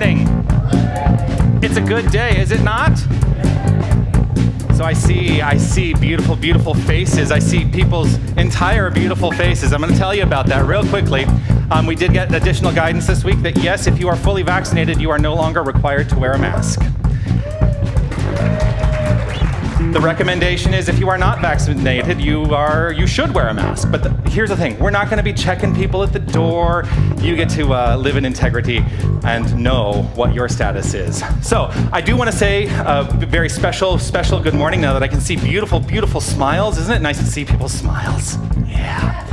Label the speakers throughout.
Speaker 1: morning. It's a good day, is it not? So I see beautiful, beautiful faces. I see people's entire beautiful faces. I'm going to tell you about that real quickly. We did get additional guidance this week that yes, if you are fully vaccinated, you are no longer required to wear a mask. The recommendation is if you are not vaccinated, you should wear a mask. But here's the thing, we're not going to be checking people at the door. You get to live in integrity and know what your status is. So I do want to say a very special good morning now that I can see beautiful, beautiful smiles. Isn't it nice to see people's smiles? Yeah.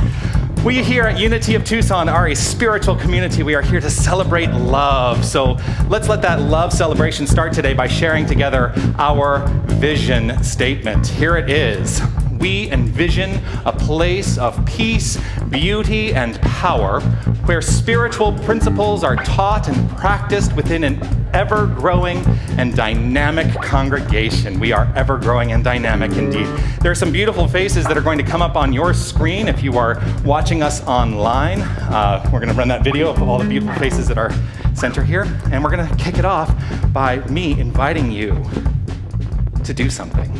Speaker 1: We here at Unity of Tucson are a spiritual community. We are here to celebrate love. So let's let that love celebration start today by sharing together our vision statement. Here it is. We envision a place of peace, beauty, and power where spiritual principles are taught and practiced within an ever-growing and dynamic congregation. We are ever-growing and dynamic indeed. There are some beautiful faces that are going to come up on your screen if you are watching us online. We're going to run that video of all the beautiful faces at our center here, and we're going to kick it off by me inviting you to do something.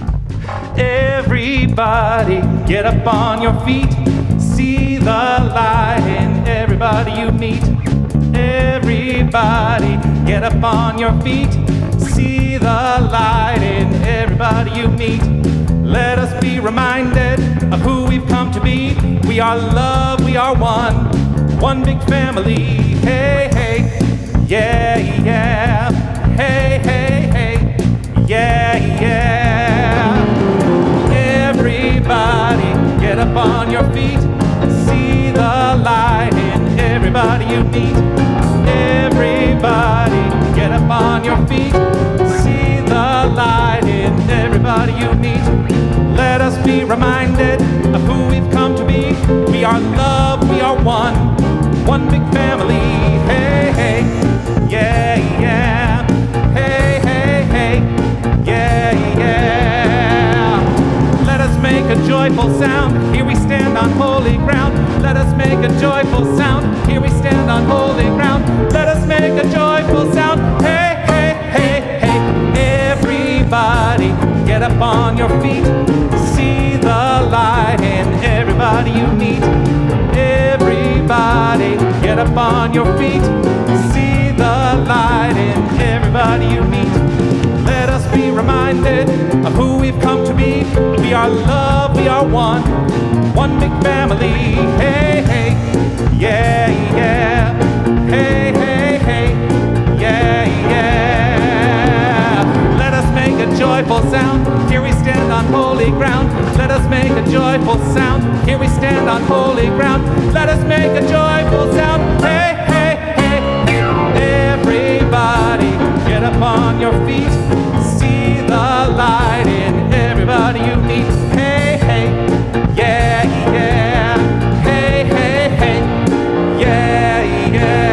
Speaker 1: Everybody get up on your feet, see the light in everybody you meet. Everybody get up on your feet, see the light in everybody you meet. Let us be reminded of who we've come to be. We are love, we are one big family. Hey, hey, yeah, yeah. Hey, hey, hey, yeah, yeah. Everybody get up on your feet, see the light in everybody you meet. Everybody get up on your feet, see the light in everybody you meet. Let us be reminded of who we've come to be. We are love, we are one big family. Hey, hey, yeah, yeah. Hey, hey, hey, yeah, yeah. Let us make a joyful sound. Here we stand on holy ground. Let us make a joyful sound. Here we stand on holy ground. Let us make a joyful sound. Hey, hey, hey, hey. Everybody get up on your feet. See the light in everybody you meet. Everybody get up on your feet. See the light in everybody you meet. Let us be reminded of who we've come to be. We are love, we are one big family. Hey, hey, yeah, yeah. Hey, hey, hey, yeah, yeah. Let us make a joyful sound. Here we stand on holy ground. Let us make a joyful sound. Here we stand on holy ground. Let us make a joyful sound. Hey, hey, hey, hey. Everybody get up on your feet. See the light in everybody you meet. Hey, hey, yeah, yeah. Hey, hey, hey, yeah, yeah.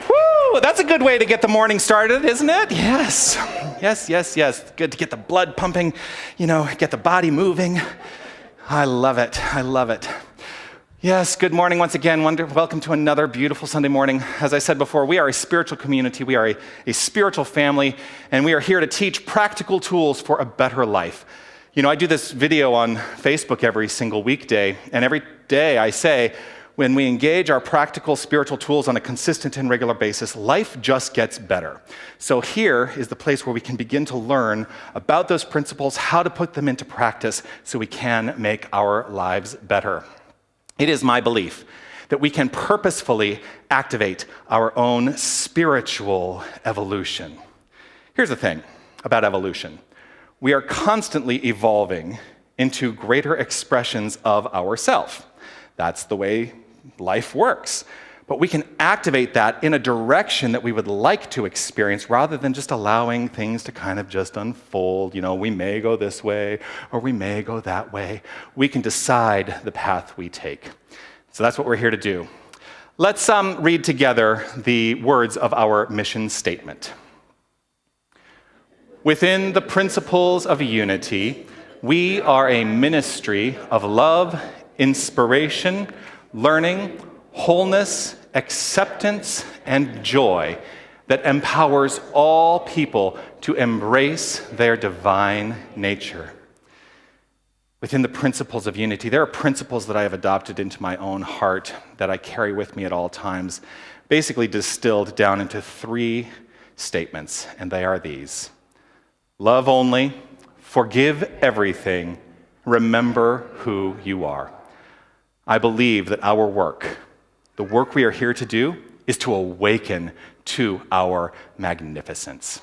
Speaker 1: Woo, that's a good way to get the morning started, isn't it? Yes, yes, yes, yes. Good to get the blood pumping, get the body moving. I love it, I love it. Yes, good morning once again. Welcome to another beautiful Sunday morning. As I said before, we are a spiritual community. We are a spiritual family, and we are here to teach practical tools for a better life. I do this video on Facebook every single weekday, and every day I say, when we engage our practical spiritual tools on a consistent and regular basis, life just gets better. So here is the place where we can begin to learn about those principles, how to put them into practice so we can make our lives better. It is my belief that we can purposefully activate our own spiritual evolution. Here's the thing about evolution. We are constantly evolving into greater expressions of ourself. That's the way life works. But we can activate that in a direction that we would like to experience rather than just allowing things to kind of just unfold. We may go this way or we may go that way. We can decide the path we take. So that's what we're here to do. Let's read together the words of our mission statement. Within the principles of unity, we are a ministry of love, inspiration, learning, wholeness, acceptance, and joy that empowers all people to embrace their divine nature. Within the principles of unity, there are principles that I have adopted into my own heart that I carry with me at all times, basically distilled down into 3 statements, and they are these. Love only, forgive everything, remember who you are. I believe that our work, the work we are here to do, is to awaken to our magnificence.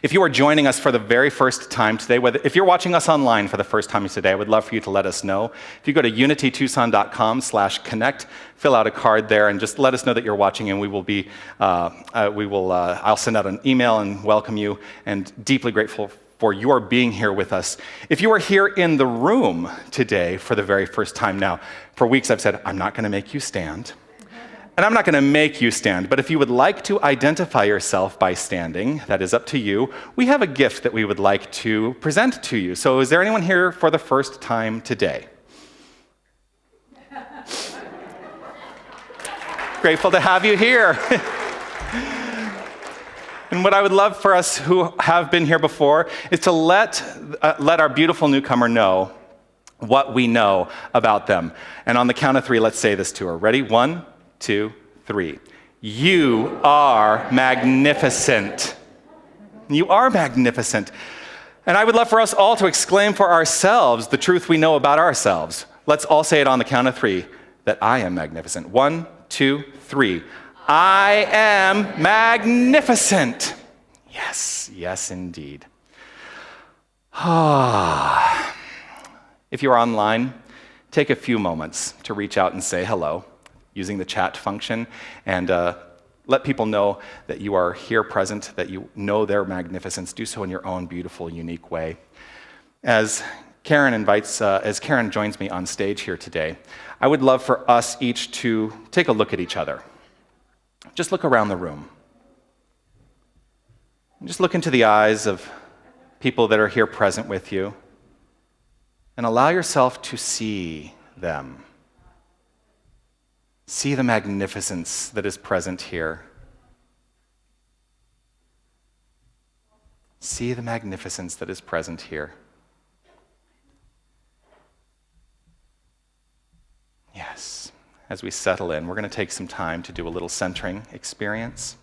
Speaker 1: If you are joining us for the very first time today, if you're watching us online for the first time today, I would love for you to let us know. If you go to unitytucson.com/connect, fill out a card there and just let us know that you're watching, and I'll send out an email and welcome you, and deeply grateful for your being here with us. If you are here in the room today for the very first time now, for weeks I've said, I'm not going to make you stand. And I'm not going to make you stand, but if you would like to identify yourself by standing, that is up to you. We have a gift that we would like to present to you. So is there anyone here for the first time today? Grateful to have you here. And what I would love for us who have been here before is to let our beautiful newcomer know what we know about them. And on the count of 3, let's say this to her. Ready? 1, 2, 3. You are magnificent. You are magnificent. And I would love for us all to exclaim for ourselves the truth we know about ourselves. Let's all say it on the count of 3, that I am magnificent. 1, 2, 3. I am magnificent. Yes, yes, indeed. If you're online, take a few moments to reach out and say hello using the chat function, and let people know that you are here present, that you know their magnificence. Do so in your own beautiful, unique way. As Karen joins me on stage here today, I would love for us each to take a look at each other. Just look around the room. Just look into the eyes of people that are here present with you, and allow yourself to see them. See the magnificence that is present here. See the magnificence that is present here. Yes. As we settle in, we're going to take some time to do a little centering experience.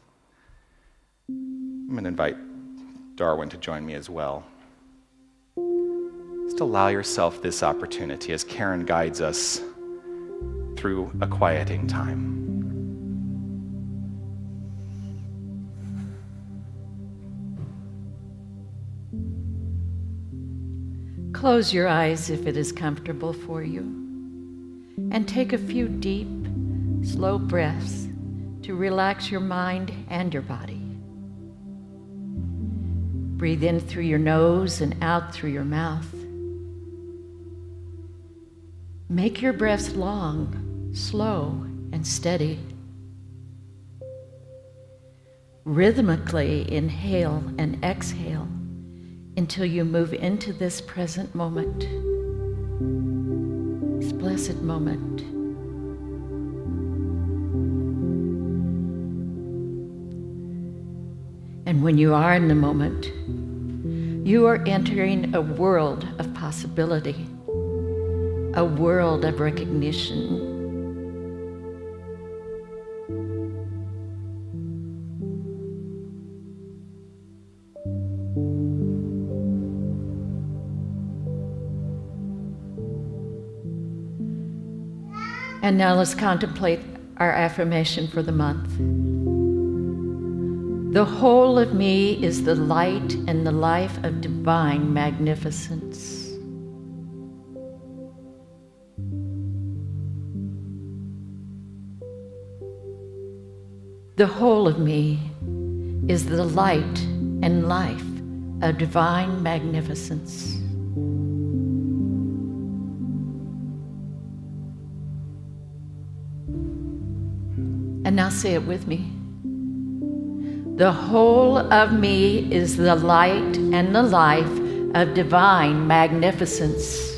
Speaker 1: I'm going to invite Darwin to join me as well. Just allow yourself this opportunity as Karen guides us through a quieting time.
Speaker 2: Close your eyes if it is comfortable for you, and take a few deep, slow breaths to relax your mind and your body. Breathe in through your nose and out through your mouth. Make your breaths long, slow, and steady. Rhythmically inhale and exhale until you move into this present moment, this blessed moment. And when you are in the moment, you are entering a world of possibility, a world of recognition. And now let's contemplate our affirmation for the month. The whole of me is the light and the life of divine magnificence. The whole of me is the light and life of divine magnificence. And now say it with me. The whole of me is the light and the life of divine magnificence.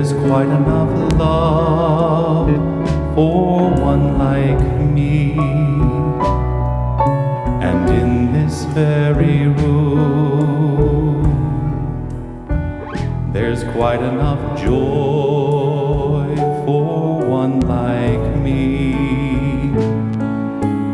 Speaker 1: There's quite enough love for one like me. And in this very room, there's quite enough joy for one like me.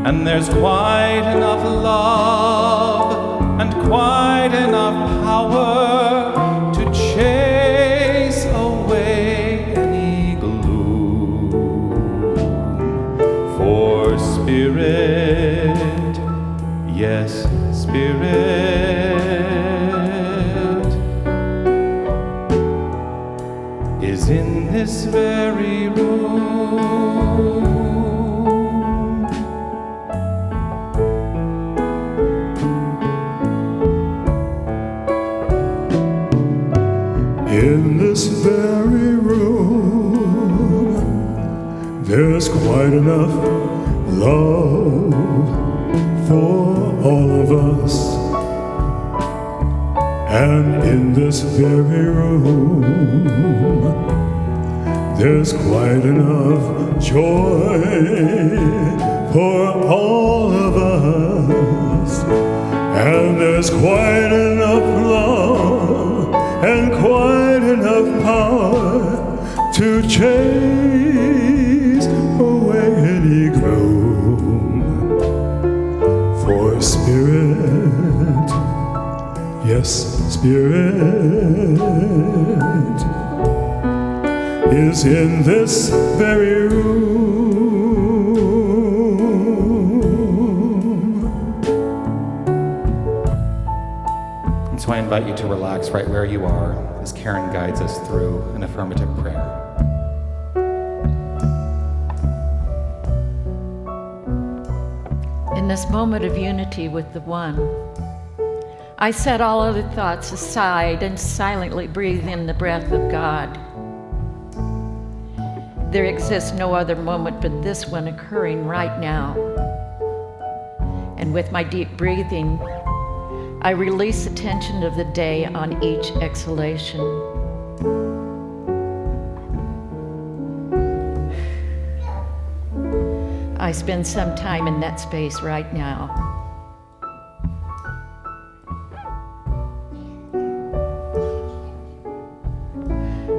Speaker 1: And there's quite enough love and quite enough power to chase away any gloom. For spirit, yes, spirit is in this very room.
Speaker 3: In this very room, there's quite enough love for all of us. And in this very room, there's quite enough joy for all of us. And there's quite enough love and quite enough power to chase away any gloom. For spirit, yes, spirit is in this very room.
Speaker 1: And so I invite you to relax right where you are as Karen guides us through an affirmative prayer.
Speaker 2: In this moment of unity with the One, I set all other thoughts aside and silently breathe in the breath of God. There exists no other moment but this one occurring right now. And with my deep breathing, I release the tension of the day on each exhalation. I spend some time in that space right now.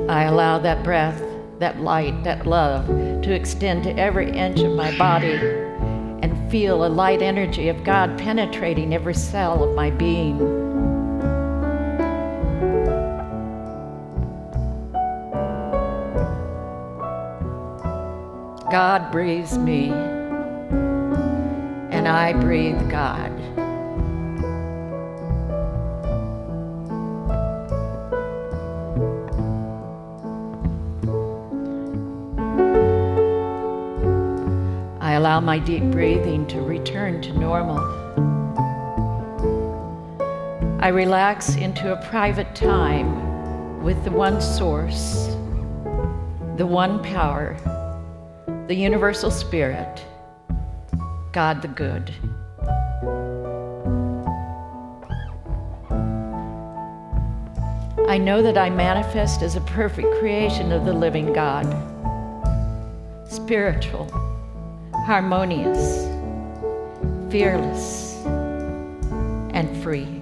Speaker 2: I allow that breath, that light, that love to extend to every inch of my body and feel a light energy of God penetrating every cell of my being. God breathes me, and I breathe God. I allow my deep breathing to return to normal. I relax into a private time with the one source, the one power, the universal spirit, God the Good. I know that I manifest as a perfect creation of the living God, spiritual, harmonious, fearless, and free.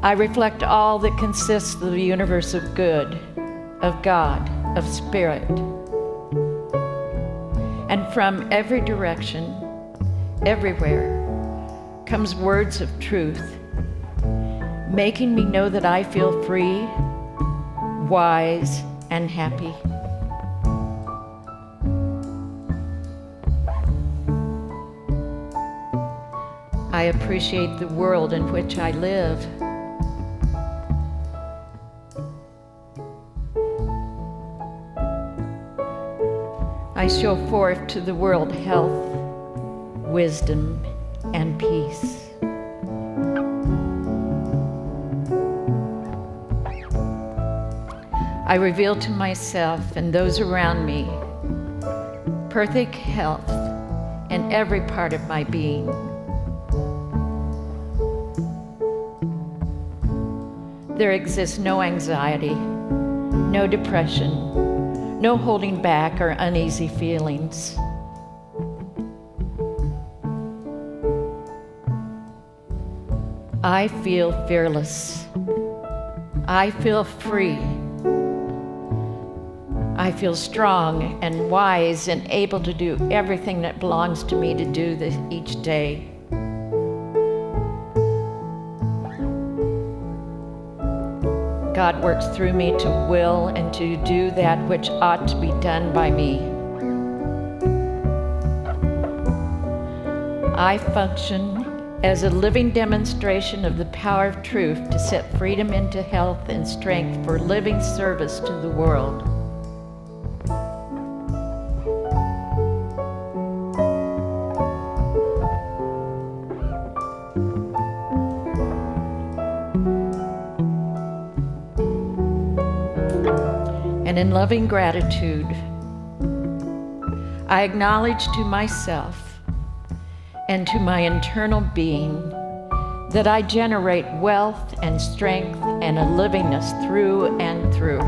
Speaker 2: I reflect all that consists of the universe of good, of God, of spirit. And from every direction, everywhere, comes words of truth, making me know that I feel free, wise, and happy. I appreciate the world in which I live. I show forth to the world health, wisdom, and peace. I reveal to myself and those around me perfect health in every part of my being. there exists no anxiety, no depression, no holding back or uneasy feelings. I feel fearless. I feel free. I feel strong and wise and able to do everything that belongs to me to do this each day. God works through me to will and to do that which ought to be done by me. I function as a living demonstration of the power of truth to set freedom into health and strength for living service to the world. And in loving gratitude, I acknowledge to myself and to my internal being that I generate wealth and strength and a livingness through and through.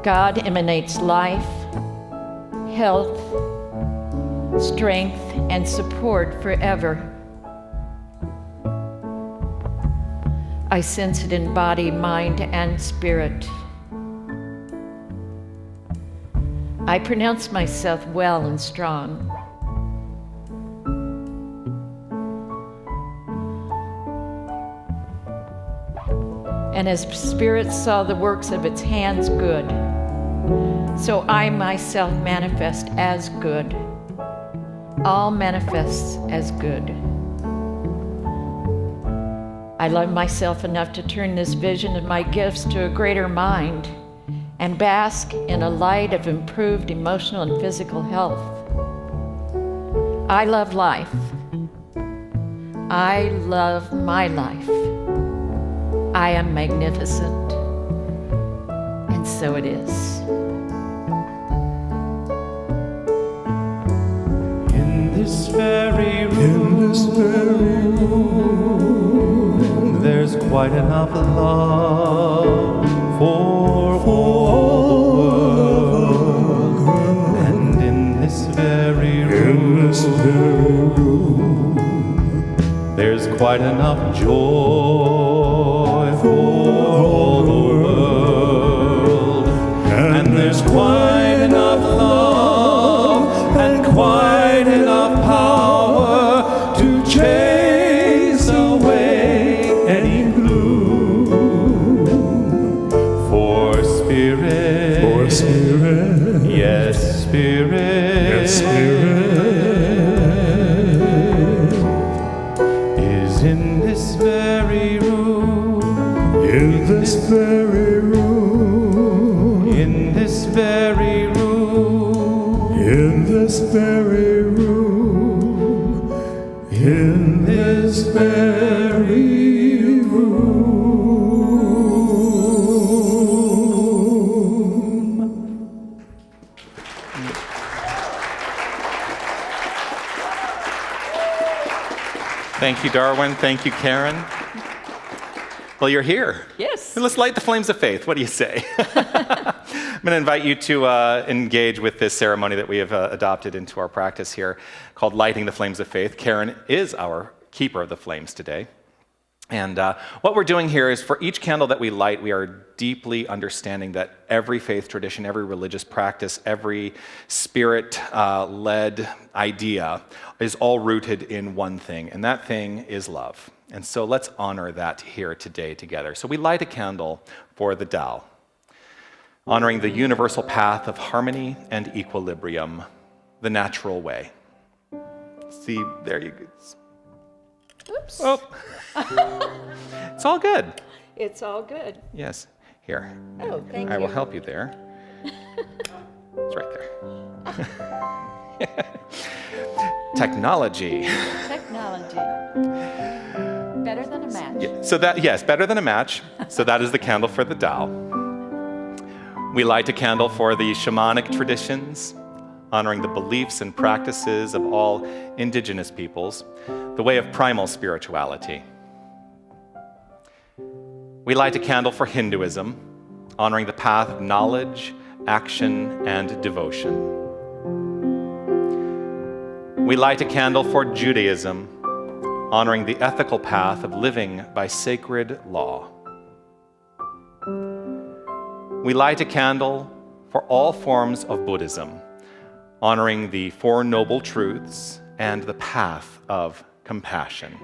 Speaker 2: God emanates life, health, strength, and support forever. I sense it in body, mind, and spirit. I pronounce myself well and strong. And as Spirit saw the works of its hands good, so I myself manifest as good. All manifests as good. I love myself enough to turn this vision of my gifts to a greater mind and bask in a light of improved emotional and physical health. I love life. I love my life. I am magnificent. And so it is.
Speaker 4: In this very room, there's quite enough love for all the world. And in this very room, there's quite enough joy for all the world. And there's quite enough love and quite enough power to chase away any gloom. For spirit, yes, spirit, is in this very room,
Speaker 3: In this very room,
Speaker 4: in this very room,
Speaker 3: in this very room, in this very room.
Speaker 1: Thank you, Darwin. Thank you, Karen. Well, you're here.
Speaker 2: Yes.
Speaker 1: Let's light the flames of faith. What do you say? I'm going to invite you to engage with this ceremony that we have adopted into our practice here called Lighting the Flames of Faith. Karen is our keeper of the flames today. And what we're doing here is for each candle that we light, we are deeply understanding that every faith tradition, every religious practice, every spirit-led idea is all rooted in one thing, and that thing is love. And so let's honor that here today together. So we light a candle for the Tao, honoring the universal path of harmony and equilibrium, the natural way. See, there you go.
Speaker 2: Oops.
Speaker 1: Oh. It's all good.
Speaker 2: It's all good.
Speaker 1: Yes. Here.
Speaker 2: Oh, thank you.
Speaker 1: I will help you there. It's right there. Technology.
Speaker 2: Technology. Better than a match.
Speaker 1: Yeah, so that, yes, better than a match. So that is the candle for the Tao. We light a candle for the shamanic traditions, honoring the beliefs and practices of all indigenous peoples, the way of primal spirituality. We light a candle for Hinduism, honoring the path of knowledge, action, and devotion. We light a candle for Judaism, honoring the ethical path of living by sacred law. We light a candle for all forms of Buddhism, honoring the Four Noble Truths and the path of compassion.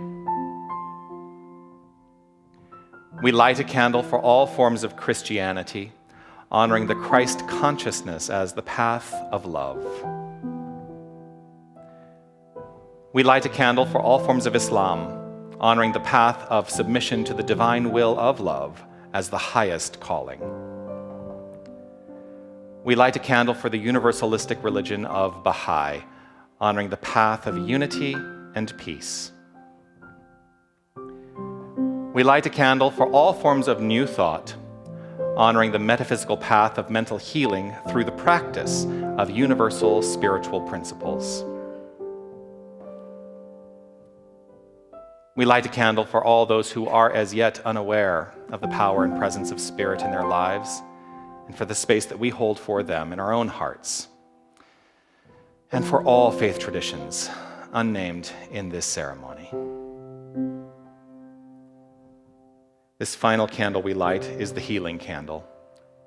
Speaker 1: We light a candle for all forms of Christianity, honoring the Christ consciousness as the path of love. We light a candle for all forms of Islam, honoring the path of submission to the divine will of love as the highest calling. We light a candle for the universalistic religion of Baha'i, honoring the path of unity and peace. We light a candle for all forms of New Thought, honoring the metaphysical path of mental healing through the practice of universal spiritual principles. We light a candle for all those who are as yet unaware of the power and presence of Spirit in their lives, and for the space that we hold for them in our own hearts, and for all faith traditions unnamed in this ceremony. This final candle we light is the healing candle,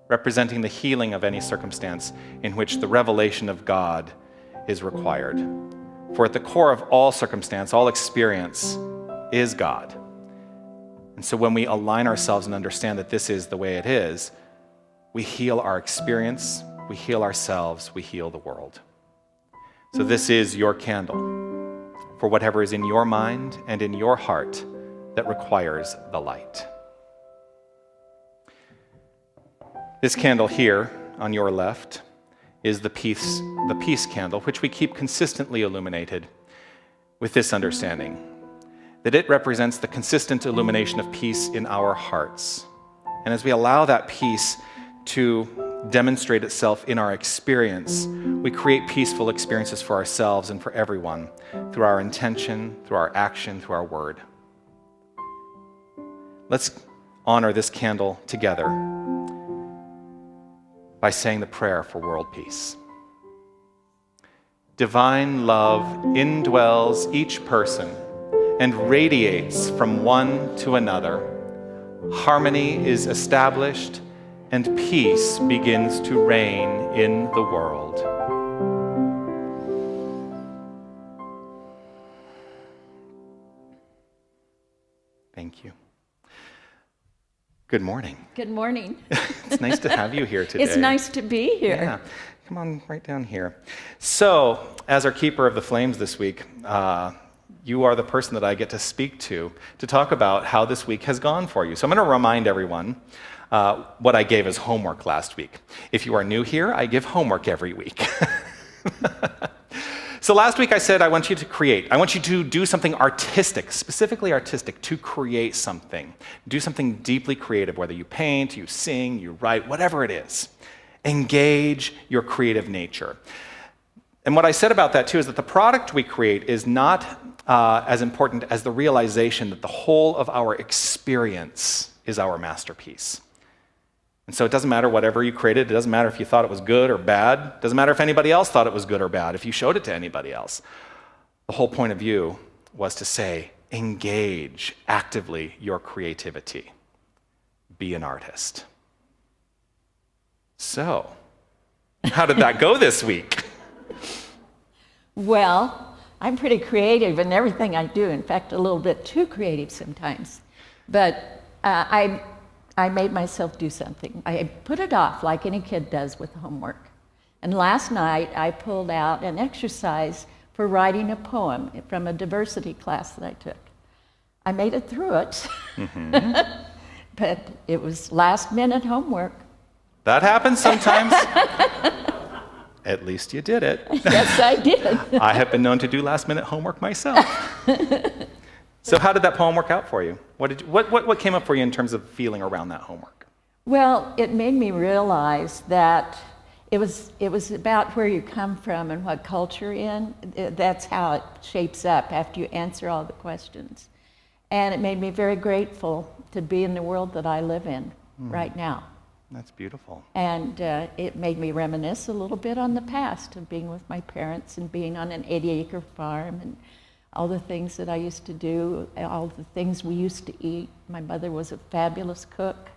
Speaker 1: representing the healing of any circumstance in which the revelation of God is required. For at the core of all circumstance, all experience is God. And so when we align ourselves and understand that this is the way it is, we heal our experience, we heal ourselves, we heal the world. So this is your candle for whatever is in your mind and in your heart that requires the light. This candle here on your left is the peace candle, which we keep consistently illuminated with this understanding, that it represents the consistent illumination of peace in our hearts. And as we allow that peace to demonstrate itself in our experience, we create peaceful experiences for ourselves and for everyone through our intention, through our action, through our word. Let's honor this candle together by saying the prayer for world peace. Divine love indwells each person and radiates from one to another. Harmony is established and peace begins to reign in the world. Thank you. Good morning.
Speaker 2: Good morning.
Speaker 1: It's nice to have you here today.
Speaker 2: It's nice to be here.
Speaker 1: Yeah, come on right down here. So, as our keeper of the flames this week, you are the person that I get to speak to talk about how this week has gone for you. So I'm going to remind everyone what I gave as homework last week. If you are new here, I give homework every week. So last week I said I want you to create. I want you to do something artistic, specifically artistic, to create something. Do something deeply creative, whether you paint, you sing, you write, whatever it is. Engage your creative nature. And what I said about that too is that the product we create is not as important as the realization that the whole of our experience is our masterpiece. And so it doesn't matter whatever you created. It doesn't matter if you thought it was good or bad. It doesn't matter if anybody else thought it was good or bad, if you showed it to anybody else. The whole point of view was to say, engage actively your creativity. Be an artist. So, how did that go this week?
Speaker 2: Well, I'm pretty creative in everything I do. In fact, a little bit too creative sometimes. But I made myself do something. I put it off like any kid does with homework. And last night I pulled out an exercise for writing a poem from a diversity class that I took. I made it through it, but it was last minute homework.
Speaker 1: That happens sometimes. At least you did it.
Speaker 2: Yes, I did.
Speaker 1: I have been known to do last minute homework myself. So how did that poem work out for you? What came up for you in terms of feeling around that homework?
Speaker 2: Well, it made me realize that it was about where you come from and what culture you're in. That's how it shapes up after you answer all the questions. And it made me very grateful to be in the world that I live in right now.
Speaker 1: That's beautiful.
Speaker 2: And it made me reminisce a little bit on the past of being with my parents and being on an 80-acre farm and all the things that I used to do, all the things we used to eat. My mother was a fabulous cook.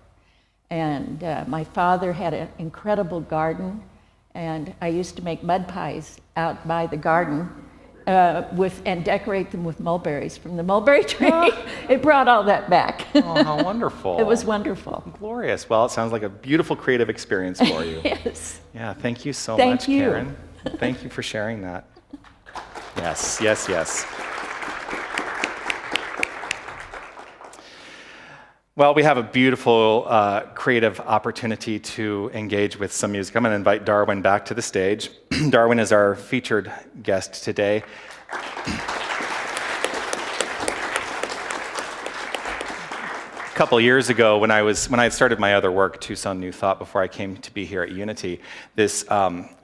Speaker 2: And my father had an incredible garden, and I used to make mud pies out by the garden and decorate them with mulberries from the mulberry tree. It brought all that back.
Speaker 1: Oh, how wonderful.
Speaker 2: It was wonderful.
Speaker 1: Glorious. Well, it sounds like a beautiful creative experience for you.
Speaker 2: Yes.
Speaker 1: Yeah, thank you so
Speaker 2: Thank
Speaker 1: much,
Speaker 2: you.
Speaker 1: Karen. Thank you for sharing that. Yes, yes, yes. Well, we have a beautiful creative opportunity to engage with some music. I'm going to invite Darwin back to the stage. Darwin is our featured guest today. A couple years ago, when I started my other work, Tucson New Thought, before I came to be here at Unity, this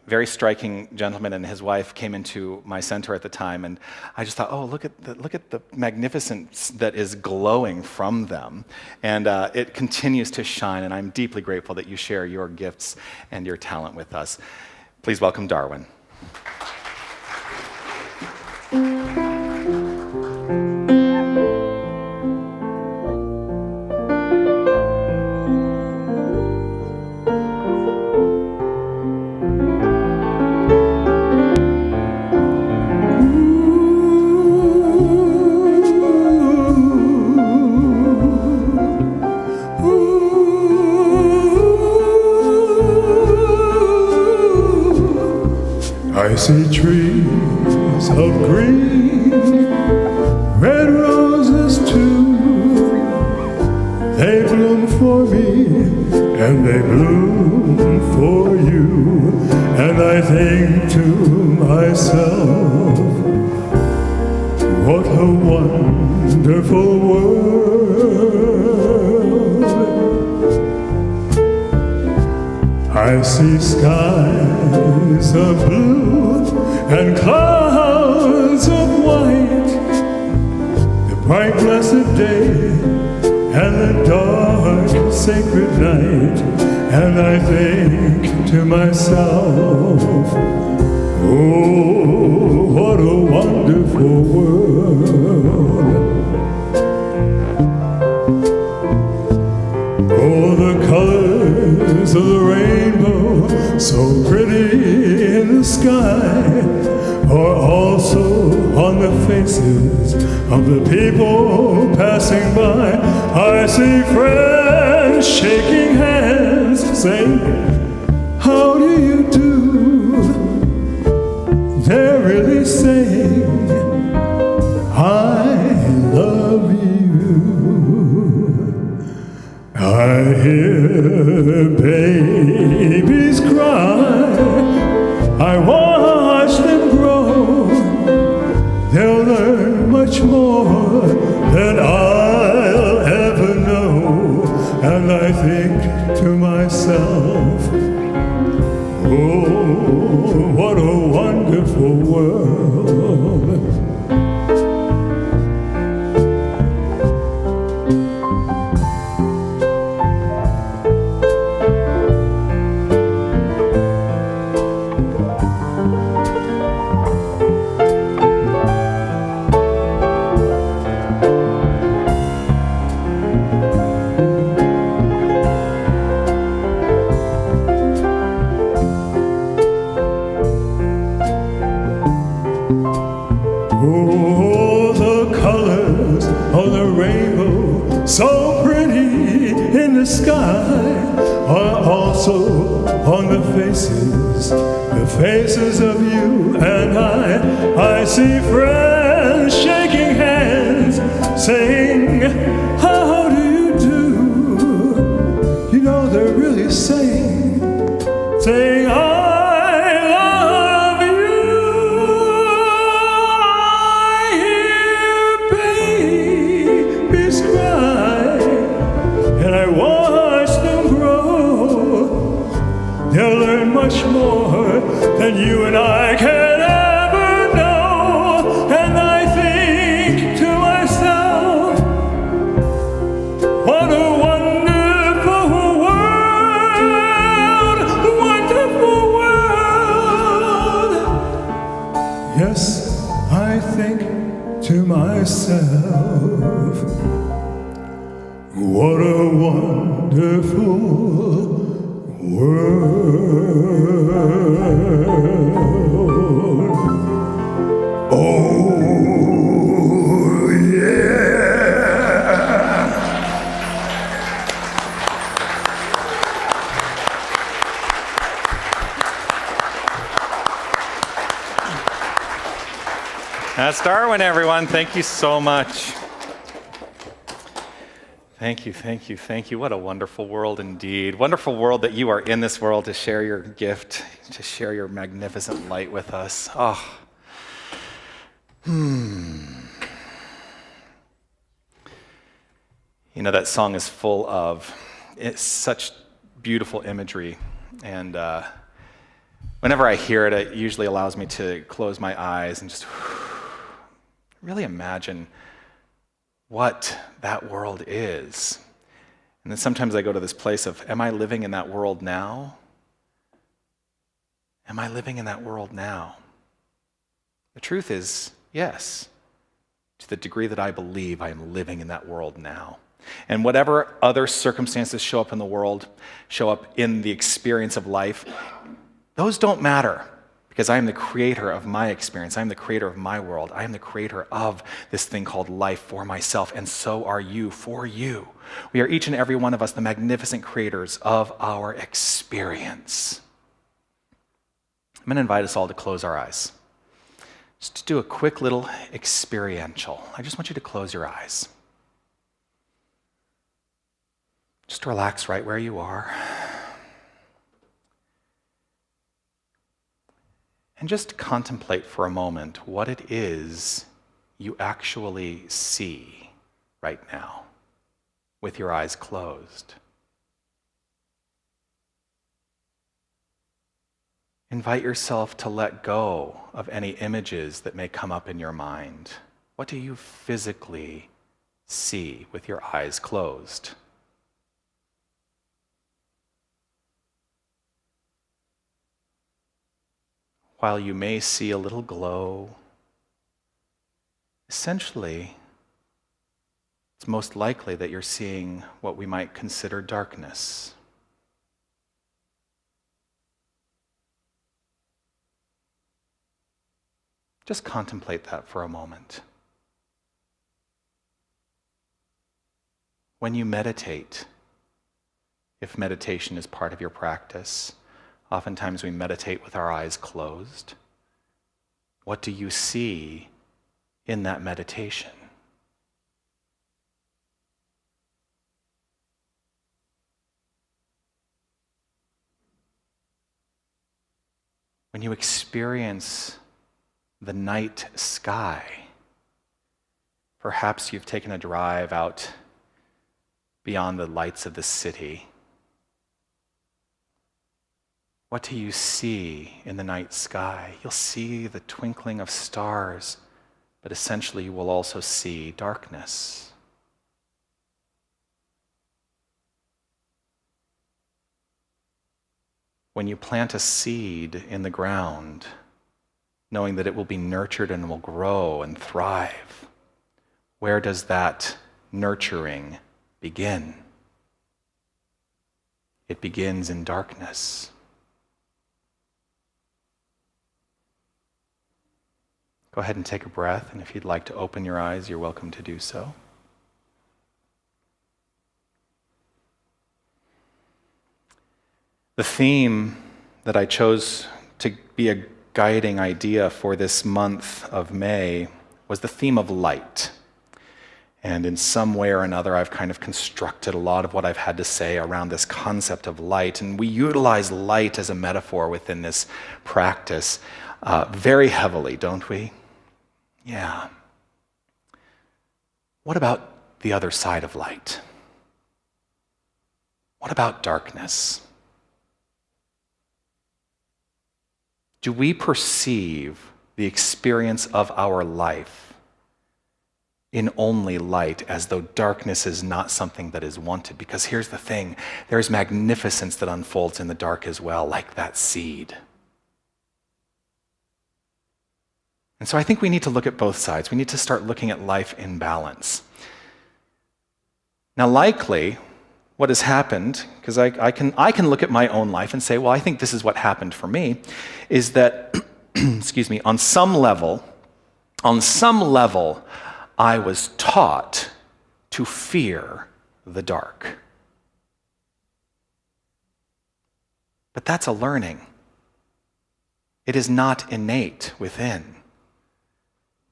Speaker 1: very striking gentleman and his wife came into my center at the time, and I just thought, oh, look at the magnificence that is glowing from them, and it continues to shine. And I'm deeply grateful that you share your gifts and your talent with us. Please welcome Darwin.
Speaker 3: I see trees of green, red roses too. They bloom for me, and they bloom for you. And I think to myself, what a wonderful world. I see skies of blue and clouds of white, the bright blessed day and the dark sacred night. And I think to myself, oh, what a wonderful world. Oh, the colors of the rainbow, so pretty in the sky, are also on the faces of the people passing by. I see friends shaking hands, saying, how do you do? They're really saying, I love you. I hear babies cry, I watch them grow. They'll learn much more than I'll ever know. And I think to myself, oh, what a wonderful world. Oh, the colors of the rainbow, so pretty in the sky, are also on the faces of you and I see friends shaking hands, saying, how do you do? You know, they're really saying, much more Yes, I think to myself, what a wonderful world. Oh, yeah.
Speaker 1: That's Darwin, everyone. Thank you so much. Thank you, thank you, thank you. What a wonderful world indeed. Wonderful world that you are in this world to share your gift, to share your magnificent light with us. Oh. You know, that song is full of such beautiful imagery. And whenever I hear it, it usually allows me to close my eyes and just really imagine what that world is. And then sometimes I go to this place of, am I living in that world now? Am I living in that world now? The truth is, yes. To the degree that I believe I am living in that world now. And whatever other circumstances show up in the world, show up in the experience of life, those don't matter. Because I am the creator of my experience. I am the creator of my world. I am the creator of this thing called life for myself, and so are you for you. We are each and every one of us the magnificent creators of our experience. I'm going to invite us all to close our eyes. Just to do a quick little experiential. I just want you to close your eyes. Just relax right where you are. And just contemplate for a moment what it is you actually see right now with your eyes closed. Invite yourself to let go of any images that may come up in your mind. What do you physically see with your eyes closed? While you may see a little glow, essentially, it's most likely that you're seeing what we might consider darkness. Just contemplate that for a moment. When you meditate, if meditation is part of your practice, oftentimes we meditate with our eyes closed. What do you see in that meditation? When you experience the night sky, perhaps you've taken a drive out beyond the lights of the city. What do you see in the night sky? You'll see the twinkling of stars, but essentially you will also see darkness. When you plant a seed in the ground, knowing that it will be nurtured and will grow and thrive, where does that nurturing begin? It begins in darkness. Go ahead and take a breath, and if you'd like to open your eyes, you're welcome to do so. The theme that I chose to be a guiding idea for this month of May was the theme of light. And in some way or another, I've kind of constructed a lot of what I've had to say around this concept of light. And we utilize light as a metaphor within this practice very heavily, don't we? Yeah. What about the other side of light? What about darkness? Do we perceive the experience of our life in only light, as though darkness is not something that is wanted? Because here's the thing, there's magnificence that unfolds in the dark as well, like that seed. And so I think we need to look at both sides. We need to start looking at life in balance. Now, likely, what has happened, because I can look at my own life and say, well, I think this is what happened for me, is that, excuse me, on some level, I was taught to fear the dark. But that's a learning. It is not innate within.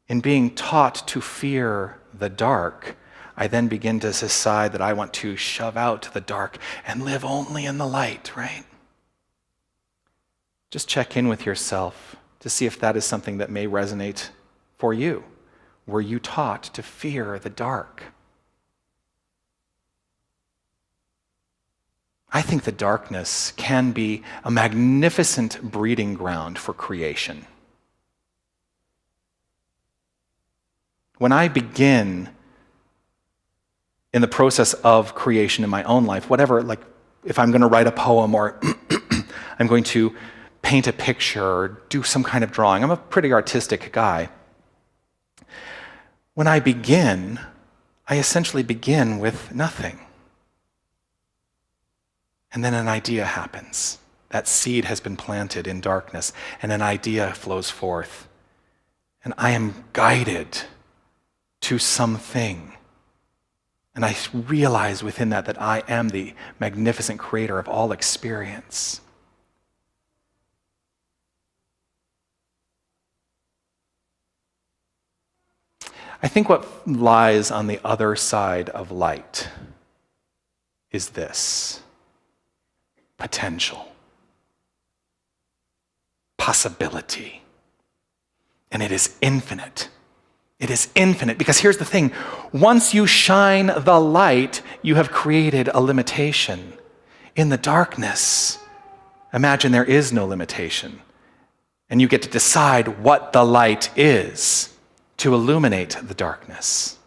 Speaker 1: In being taught to fear the dark, I then begin to decide that I want to shove out the dark and live only in the light, right? Just check in with yourself to see if that is something that may resonate for you. Were you taught to fear the dark? I think the darkness can be a magnificent breeding ground for creation. When I begin in the process of creation in my own life, whatever, like if I'm going to write a poem or I'm going to paint a picture or do some kind of drawing, I'm a pretty artistic guy. When I begin, I essentially begin with nothing. And then an idea happens. That seed has been planted in darkness, and an idea flows forth. And I am guided to something. And I realize within that I am the magnificent creator of all experience. I think what lies on the other side of light is this: potential, possibility. And it is infinite. It is infinite, because here's the thing. Once you shine the light, you have created a limitation. In the darkness, imagine there is no limitation. And you get to decide what the light is to illuminate the darkness.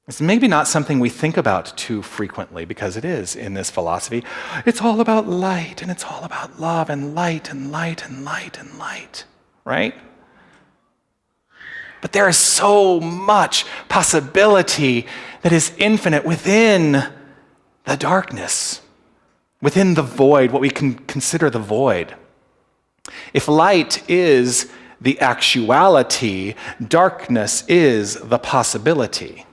Speaker 1: It's maybe not something we think about too frequently, because it is in this philosophy. It's all about light, and it's all about love and light and light and light and light, right? But there is so much possibility that is infinite within the darkness, within the void, what we can consider the void. If light is the actuality, darkness is the possibility.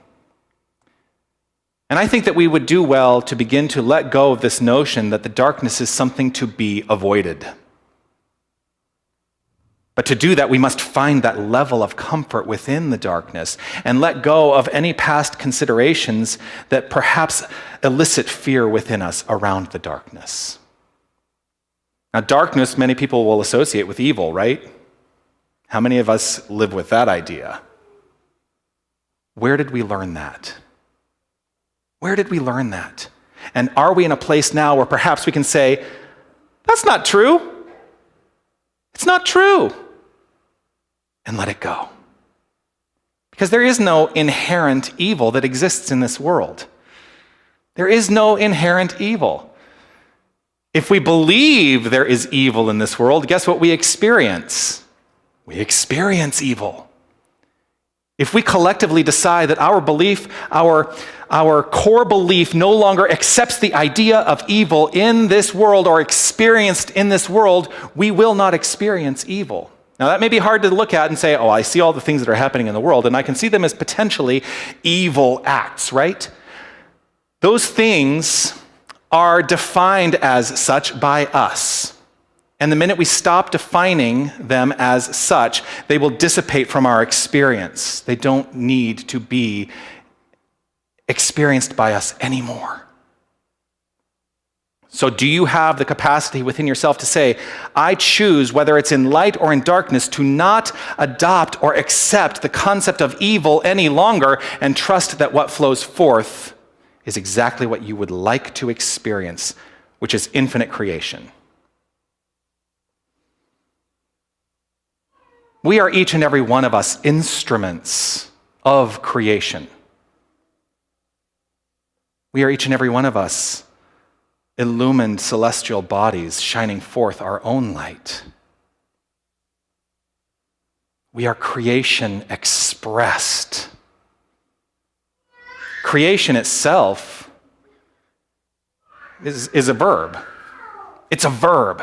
Speaker 1: And I think that we would do well to begin to let go of this notion that the darkness is something to be avoided. But to do that, we must find that level of comfort within the darkness and let go of any past considerations that perhaps elicit fear within us around the darkness. Now, darkness, many people will associate with evil, right? How many of us live with that idea? Where did we learn that? Where did we learn that? And are we in a place now where perhaps we can say, that's not true. It's not true. And let it go. Because there is no inherent evil that exists in this world. There is no inherent evil. If we believe there is evil in this world, guess what we experience? We experience evil. If we collectively decide that our belief, our core belief no longer accepts the idea of evil in this world or experienced in this world, we will not experience evil. Now, that may be hard to look at and say, oh, I see all the things that are happening in the world, and I can see them as potentially evil acts, right? Those things are defined as such by us. And the minute we stop defining them as such, they will dissipate from our experience. They don't need to be experienced by us anymore. So do you have the capacity within yourself to say, I choose, whether it's in light or in darkness, to not adopt or accept the concept of evil any longer and trust that what flows forth is exactly what you would like to experience, which is infinite creation. We are each and every one of us instruments of creation. We are each and every one of us illumined celestial bodies shining forth our own light. We are creation expressed. Creation itself is a verb. It's a verb,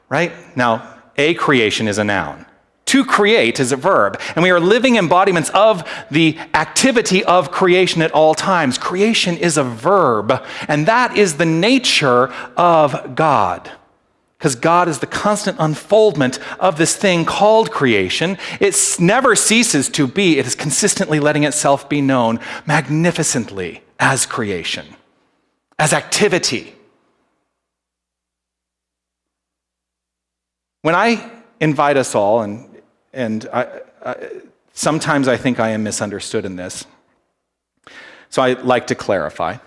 Speaker 1: right? Now, a creation is a noun. To create is a verb, and we are living embodiments of the activity of creation at all times. Creation is a verb, and that is the nature of God. Because God is the constant unfoldment of this thing called creation. It never ceases to be. It is consistently letting itself be known magnificently as creation, as activity. When I invite us all, and sometimes I think I am misunderstood in this, so I like to clarify.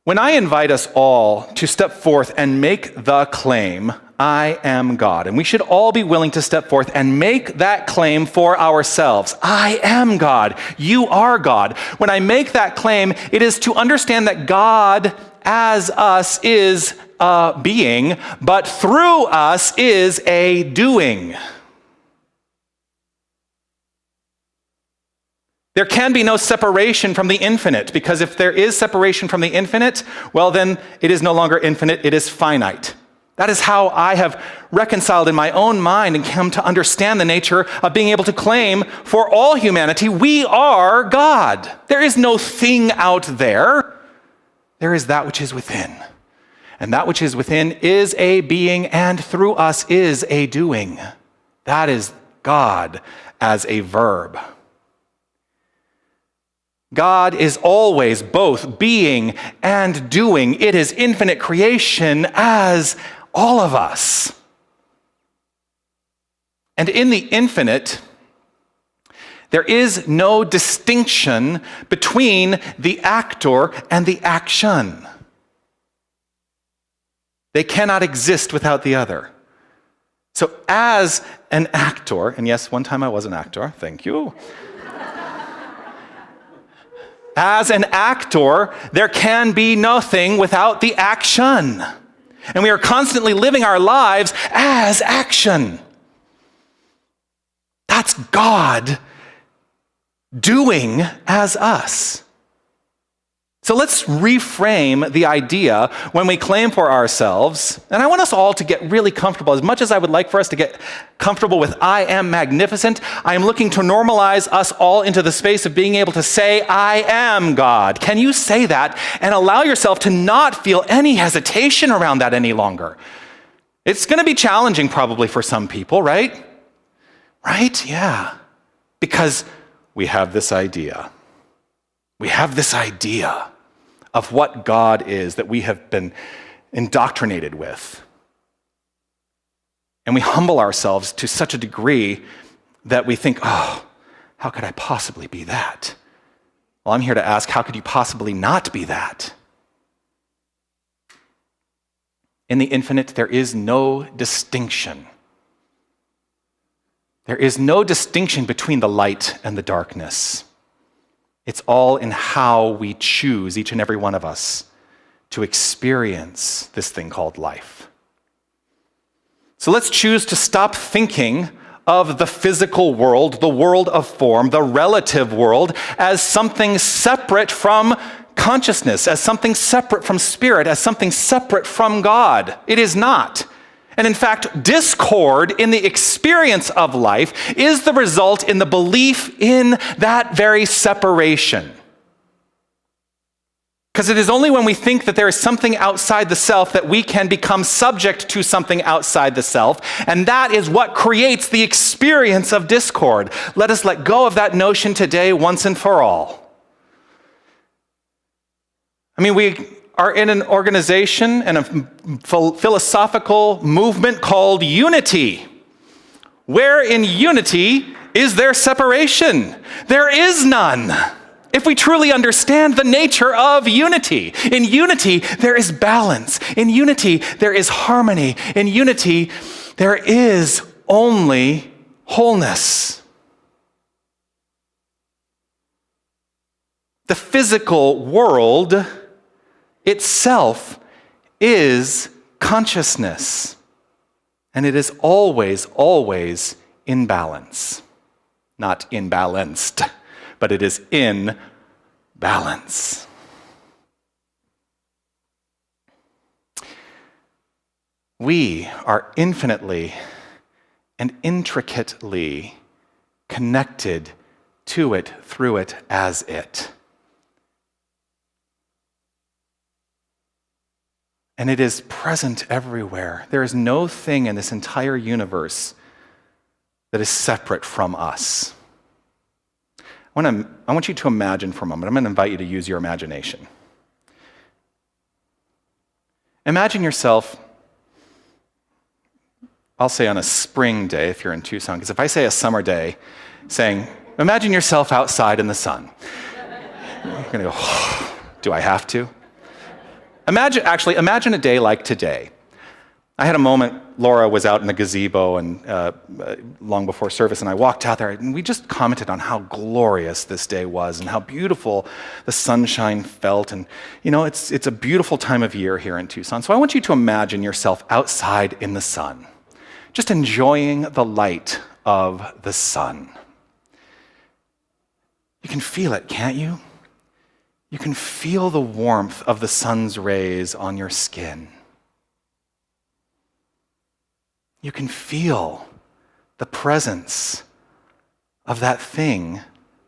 Speaker 1: When I invite us all to step forth and make the claim, I am God, and we should all be willing to step forth and make that claim for ourselves. I am God. You are God. When I make that claim, it is to understand that God as us is a being, but through us is a doing. There can be no separation from the infinite, because if there is separation from the infinite, well then it is no longer infinite, it is finite. That is how I have reconciled in my own mind and come to understand the nature of being able to claim for all humanity, we are God. There is no thing out there. There is that which is within. And that which is within is a being, and through us is a doing. That is God as a verb. God is always both being and doing. It is infinite creation as all of us. And in the infinite, there is no distinction between the actor and the action. They cannot exist without the other. So as an actor, and yes, one time I was an actor, thank you. As an actor, there can be nothing without the action. And we are constantly living our lives as action. That's God doing as us. So let's reframe the idea when we claim for ourselves, and I want us all to get really comfortable. As much as I would like for us to get comfortable with I am magnificent, I am looking to normalize us all into the space of being able to say, I am God. Can you say that and allow yourself to not feel any hesitation around that any longer? It's going to be challenging probably for some people, right? Right? Yeah. Because we have this idea. We have this idea of what God is that we have been indoctrinated with. And we humble ourselves to such a degree that we think, oh, how could I possibly be that? Well, I'm here to ask, how could you possibly not be that? In the infinite, there is no distinction. There is no distinction between the light and the darkness. It's all in how we choose, each and every one of us, to experience this thing called life. So let's choose to stop thinking of the physical world, the world of form, the relative world, as something separate from consciousness, as something separate from spirit, as something separate from God. It is not. And in fact, discord in the experience of life is the result in the belief in that very separation. Because it is only when we think that there is something outside the self that we can become subject to something outside the self, and that is what creates the experience of discord. Let us let go of that notion today once and for all. I mean, we are in an organization and a philosophical movement called Unity. Where in unity is there separation? There is none. If we truly understand the nature of unity. In unity, there is balance. In unity, there is harmony. In unity, there is only wholeness. The physical world itself is consciousness, and it is always, always in balance. Not imbalanced, but it is in balance. We are infinitely and intricately connected to it, through it, as it. And it is present everywhere. There is no thing in this entire universe that is separate from us. I want you to imagine for a moment. I'm going to invite you to use your imagination. Imagine yourself, I'll say on a spring day if you're in Tucson, because if I say a summer day, saying, imagine yourself outside in the sun. You're going to go, oh, do I have to? Imagine a day like today. I had a moment, Laura was out in the gazebo and long before service, and I walked out there, and we just commented on how glorious this day was and how beautiful the sunshine felt. And it's a beautiful time of year here in Tucson. So I want you to imagine yourself outside in the sun, just enjoying the light of the sun. You can feel it, can't you? You can feel the warmth of the sun's rays on your skin. You can feel the presence of that thing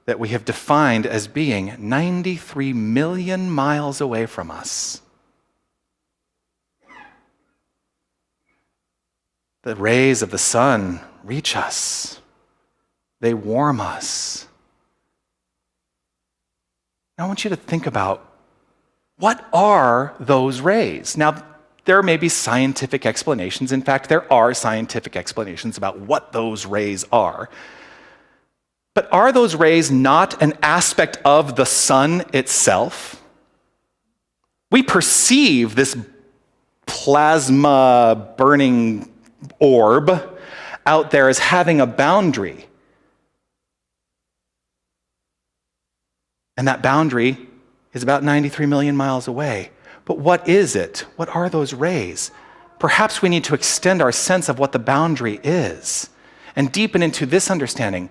Speaker 1: that we have defined as being 93 million miles away from us. The rays of the sun reach us. They warm us. I want you to think about, what are those rays? Now, there may be scientific explanations. In fact, there are scientific explanations about what those rays are. But are those rays not an aspect of the sun itself? We perceive this plasma burning orb out there as having a boundary. And that boundary is about 93 million miles away. But what is it? What are those rays? Perhaps we need to extend our sense of what the boundary is and deepen into this understanding.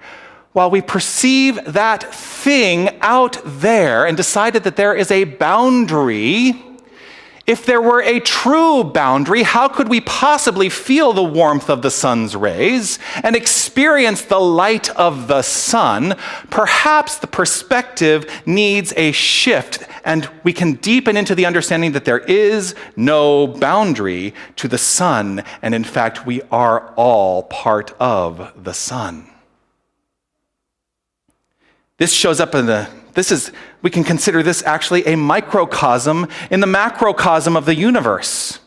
Speaker 1: While we perceive that thing out there and decided that there is a boundary, if there were a true boundary, how could we possibly feel the warmth of the sun's rays and experience the light of the sun? Perhaps the perspective needs a shift, and we can deepen into the understanding that there is no boundary to the sun, and in fact, we are all part of the sun. This shows up we can consider this actually a microcosm in the macrocosm of the universe.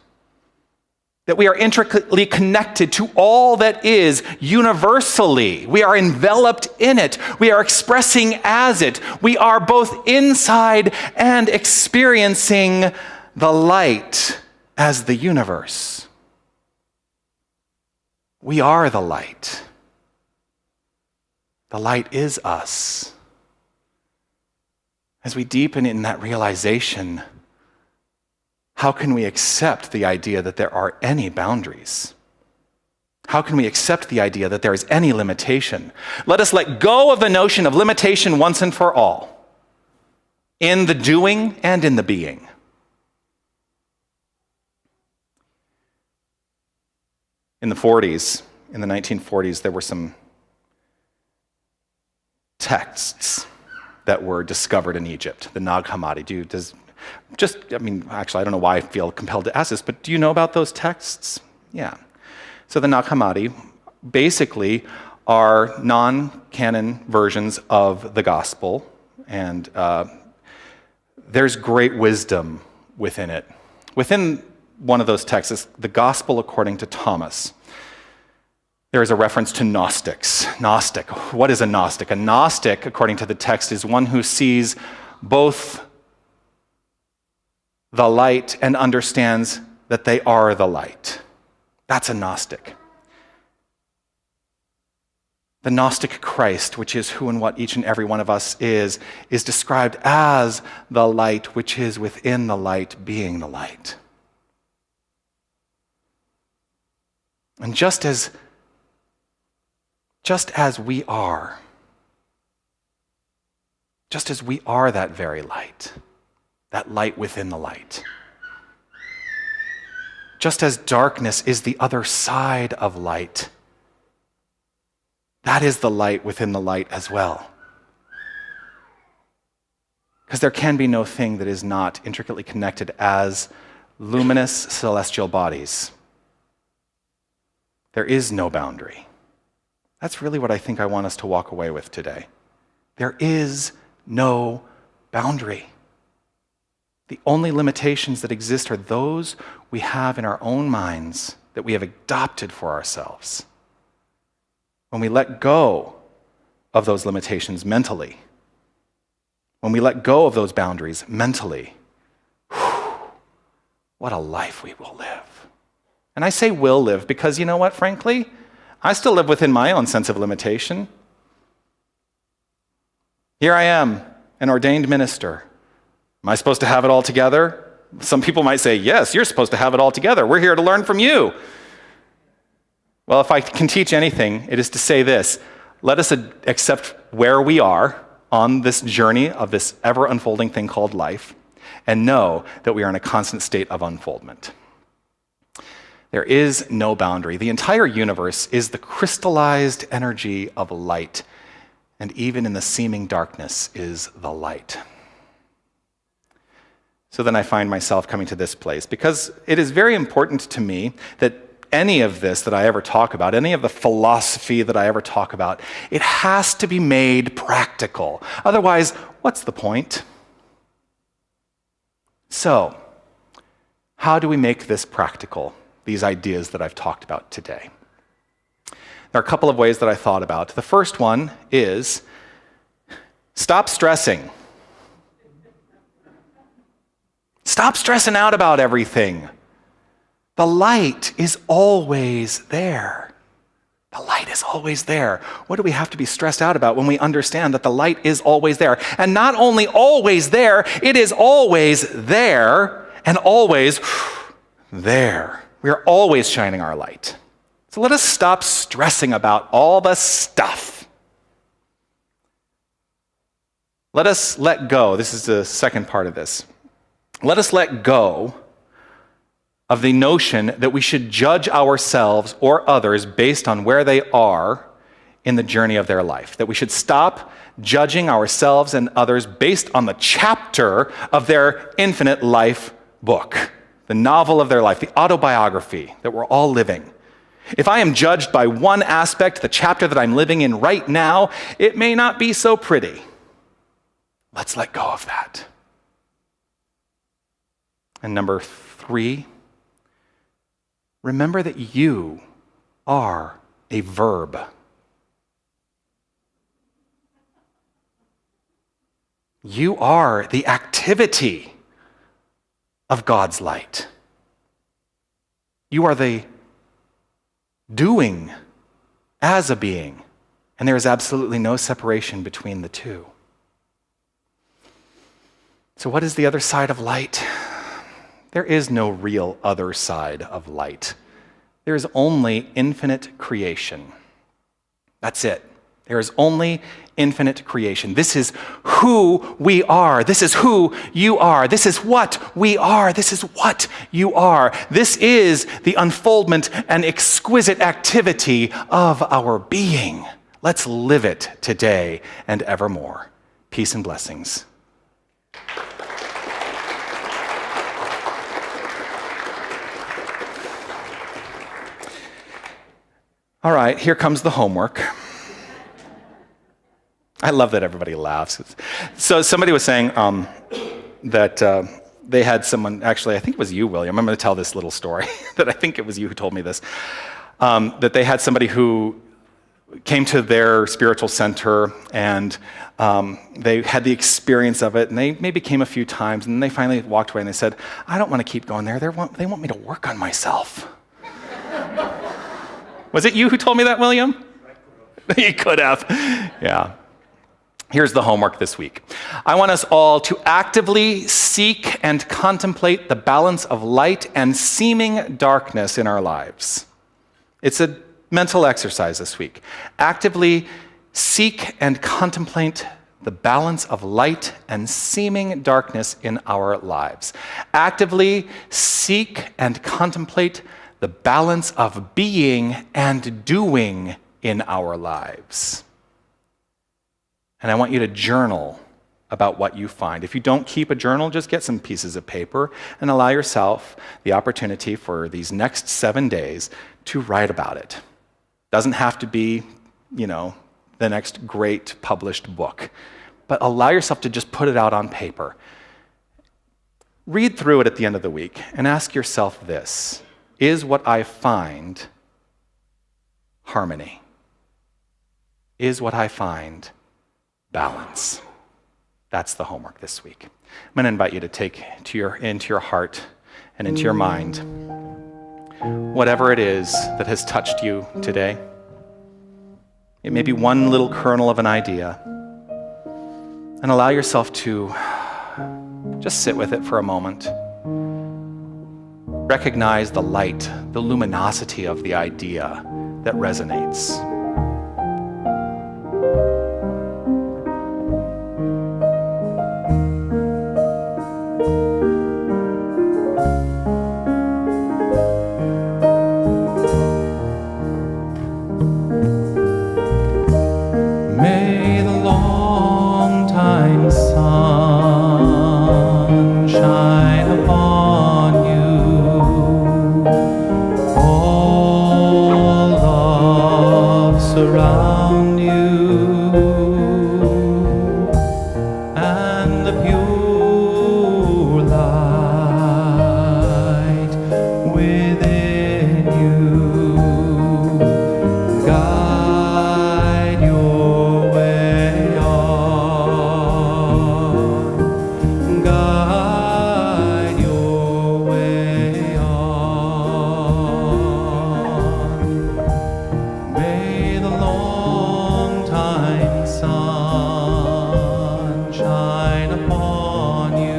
Speaker 1: That we are intricately connected to all that is universally. We are enveloped in it. We are expressing as it. We are both inside and experiencing the light as the universe. We are the light. The light is us. As we deepen in that realization, how can we accept the idea that there are any boundaries? How can we accept the idea that there is any limitation? Let us let go of the notion of limitation once and for all, in the doing and in the being. In the 1940s, there were some texts that were discovered in Egypt, the Nag Hammadi. Actually, I don't know why I feel compelled to ask this, but do you know about those texts? Yeah. So the Nag Hammadi basically are non-canon versions of the gospel, and there's great wisdom within it. Within one of those texts, the gospel according to Thomas, there is a reference to Gnostics. Gnostic. What is a Gnostic? A Gnostic, according to the text, is one who sees both the light and understands that they are the light. That's a Gnostic. The Gnostic Christ, which is who and what each and every one of us is described as the light, which is within the light, being the light. And just as just as we are. Just as we are that very light, that light within the light. Just as darkness is the other side of light, that is the light within the light as well. Because there can be no thing that is not intricately connected as luminous celestial bodies. There is no boundary. That's really what I think I want us to walk away with today. There is no boundary. The only limitations that exist are those we have in our own minds that we have adopted for ourselves. When we let go of those limitations mentally, when we let go of those boundaries mentally, what a life we will live. And I say will live because you know what, frankly, I still live within my own sense of limitation. Here I am, an ordained minister. Am I supposed to have it all together? Some people might say, yes, you're supposed to have it all together. We're here to learn from you. Well, if I can teach anything, it is to say this: let us accept where we are on this journey of this ever-unfolding thing called life, and know that we are in a constant state of unfoldment. There is no boundary. The entire universe is the crystallized energy of light, and even in the seeming darkness is the light. So then I find myself coming to this place, because it is very important to me that any of this that I ever talk about, any of the philosophy that I ever talk about, it has to be made practical. Otherwise, what's the point? So, how do we make this practical, these ideas that I've talked about today? There are a couple of ways that I thought about. The first one is stop stressing. Stop stressing out about everything. The light is always there. The light is always there. What do we have to be stressed out about when we understand that the light is always there? And not only always there, it is always there and always there. We are always shining our light. So let us stop stressing about all the stuff. Let us let go. This is the second part of this. Let us let go of the notion that we should judge ourselves or others based on where they are in the journey of their life. That we should stop judging ourselves and others based on the chapter of their infinite life book, the novel of their life, the autobiography that we're all living. If I am judged by one aspect, the chapter that I'm living in right now, it may not be so pretty. Let's let go of that. And number 3, remember that you are a verb. You are the activity of God's light. You are the doing as a being, and there is absolutely no separation between the two. So what is the other side of light? There is no real other side of light. There is only infinite creation. That's it. There is only infinite creation. This is who we are. This is who you are. This is what we are. This is what you are. This is the unfoldment and exquisite activity of our being. Let's live it today and evermore. Peace and blessings. All right, here comes the homework. I love that everybody laughs. So somebody was saying that they had someone, actually, I think it was you, William. I'm going to tell this little story that I think it was you who told me this. That they had somebody who came to their spiritual center and they had the experience of it, and they maybe came a few times, and then they finally walked away and they said, I don't want to keep going there. They want me to work on myself. Was it you who told me that, William? You could have. Yeah. Here's the homework this week. I want us all to actively seek and contemplate the balance of light and seeming darkness in our lives. It's a Mental exercise this week. Actively seek and contemplate the balance of light and seeming darkness in our lives. Actively seek and contemplate the balance of being and doing in our lives. And I want you to journal about what you find. If you don't keep a journal, just get some pieces of paper and allow yourself the opportunity for these next 7 days to write about it. Doesn't have to be, the next great published book, but allow yourself to just put it out on paper. Read through it at the end of the week and ask yourself this: is what I find harmony? Is what I find balance? That's the homework this week. I'm going to invite you to take into your heart and into your mind whatever it is that has touched you today. It may be one little kernel of an idea, and allow yourself to just sit with it for a moment. Recognize the light, the luminosity of the idea that resonates.
Speaker 4: May the long time sun shine upon you. All love surround you, and the pure light within you guide your way on, guide your way on. May the long time sun shine upon you.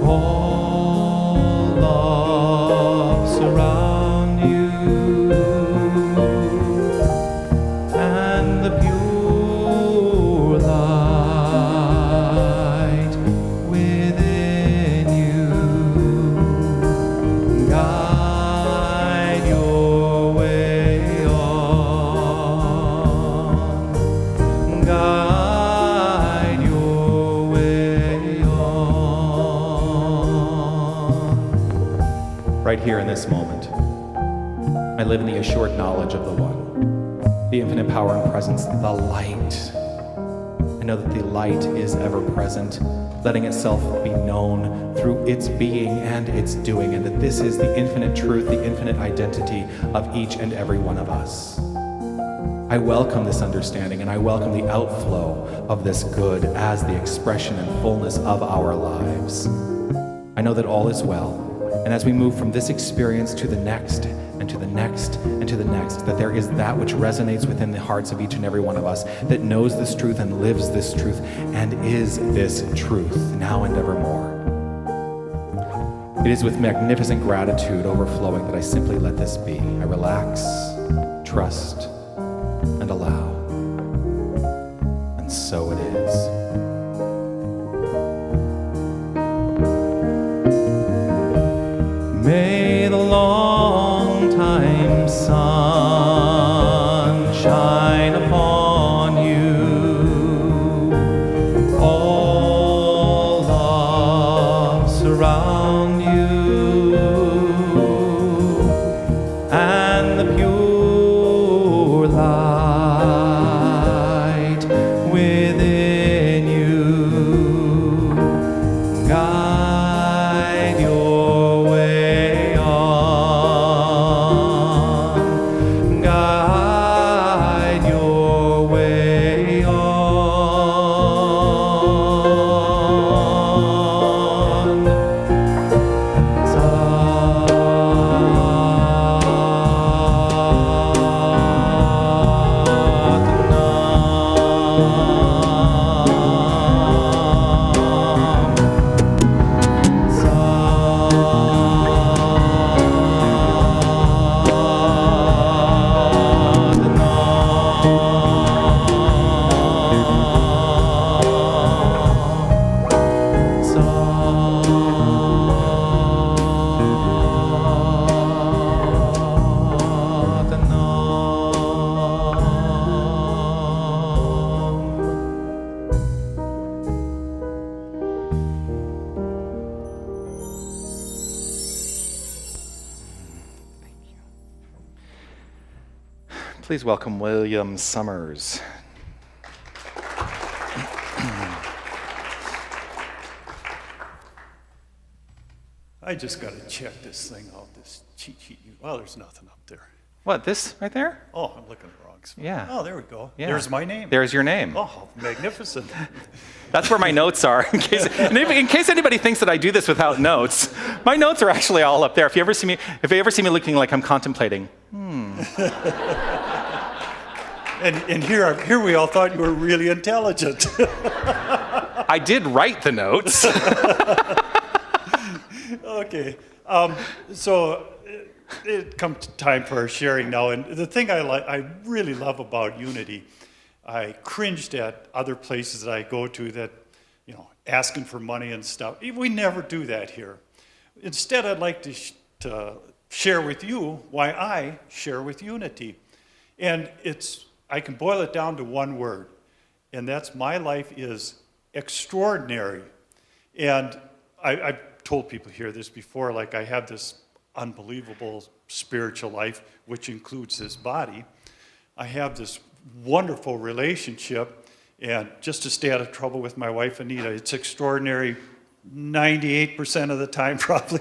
Speaker 4: All love surround you, and the pure light within you guide your way on, guide your way on.
Speaker 1: Right here in this moment, I live in the assured knowledge of the One, the infinite power and presence, the light. I know that the light is ever present, letting itself be known through its being and its doing, and that this is the infinite truth, the infinite identity of each and every one of us. I welcome this understanding, and I welcome the outflow of this good as the expression and fullness of our lives. I know that all is well, and as we move from this experience to the next, and to the next, and to the next, that there is that which resonates within the hearts of each and every one of us, that knows this truth and lives this truth, and is this truth now and evermore. It is with magnificent gratitude overflowing that I simply let this be. I relax, trust, and allow. And so it is.
Speaker 4: May the long time sun shine upon you. All love surround you, and the pure light within
Speaker 1: Please welcome William Summers.
Speaker 3: I just got to check this thing out, this cheat sheet. Well, there's nothing up there.
Speaker 1: What, this right there?
Speaker 3: Oh, I'm looking at the wrong spot.
Speaker 1: Yeah.
Speaker 3: Oh, there we go.
Speaker 1: Yeah.
Speaker 3: There's my name.
Speaker 1: There's your name.
Speaker 3: Oh, magnificent.
Speaker 1: That's where my notes are. In case anybody thinks that I do this without notes, my notes are actually all up there. If you ever see me looking like I'm contemplating,
Speaker 3: And here we all thought you were really intelligent.
Speaker 1: I did write the notes.
Speaker 3: Okay. So it comes time for our sharing now. And the thing I really love about Unity, I cringed at other places that I go to that, asking for money and stuff. We never do that here. Instead, I'd like to share with you why I share with Unity. And I can boil it down to one word, and that's my life is extraordinary. And I've told people here this before, like I have this unbelievable spiritual life, which includes this body. I have this wonderful relationship, and just to stay out of trouble with my wife, Anita, it's extraordinary 98% of the time probably,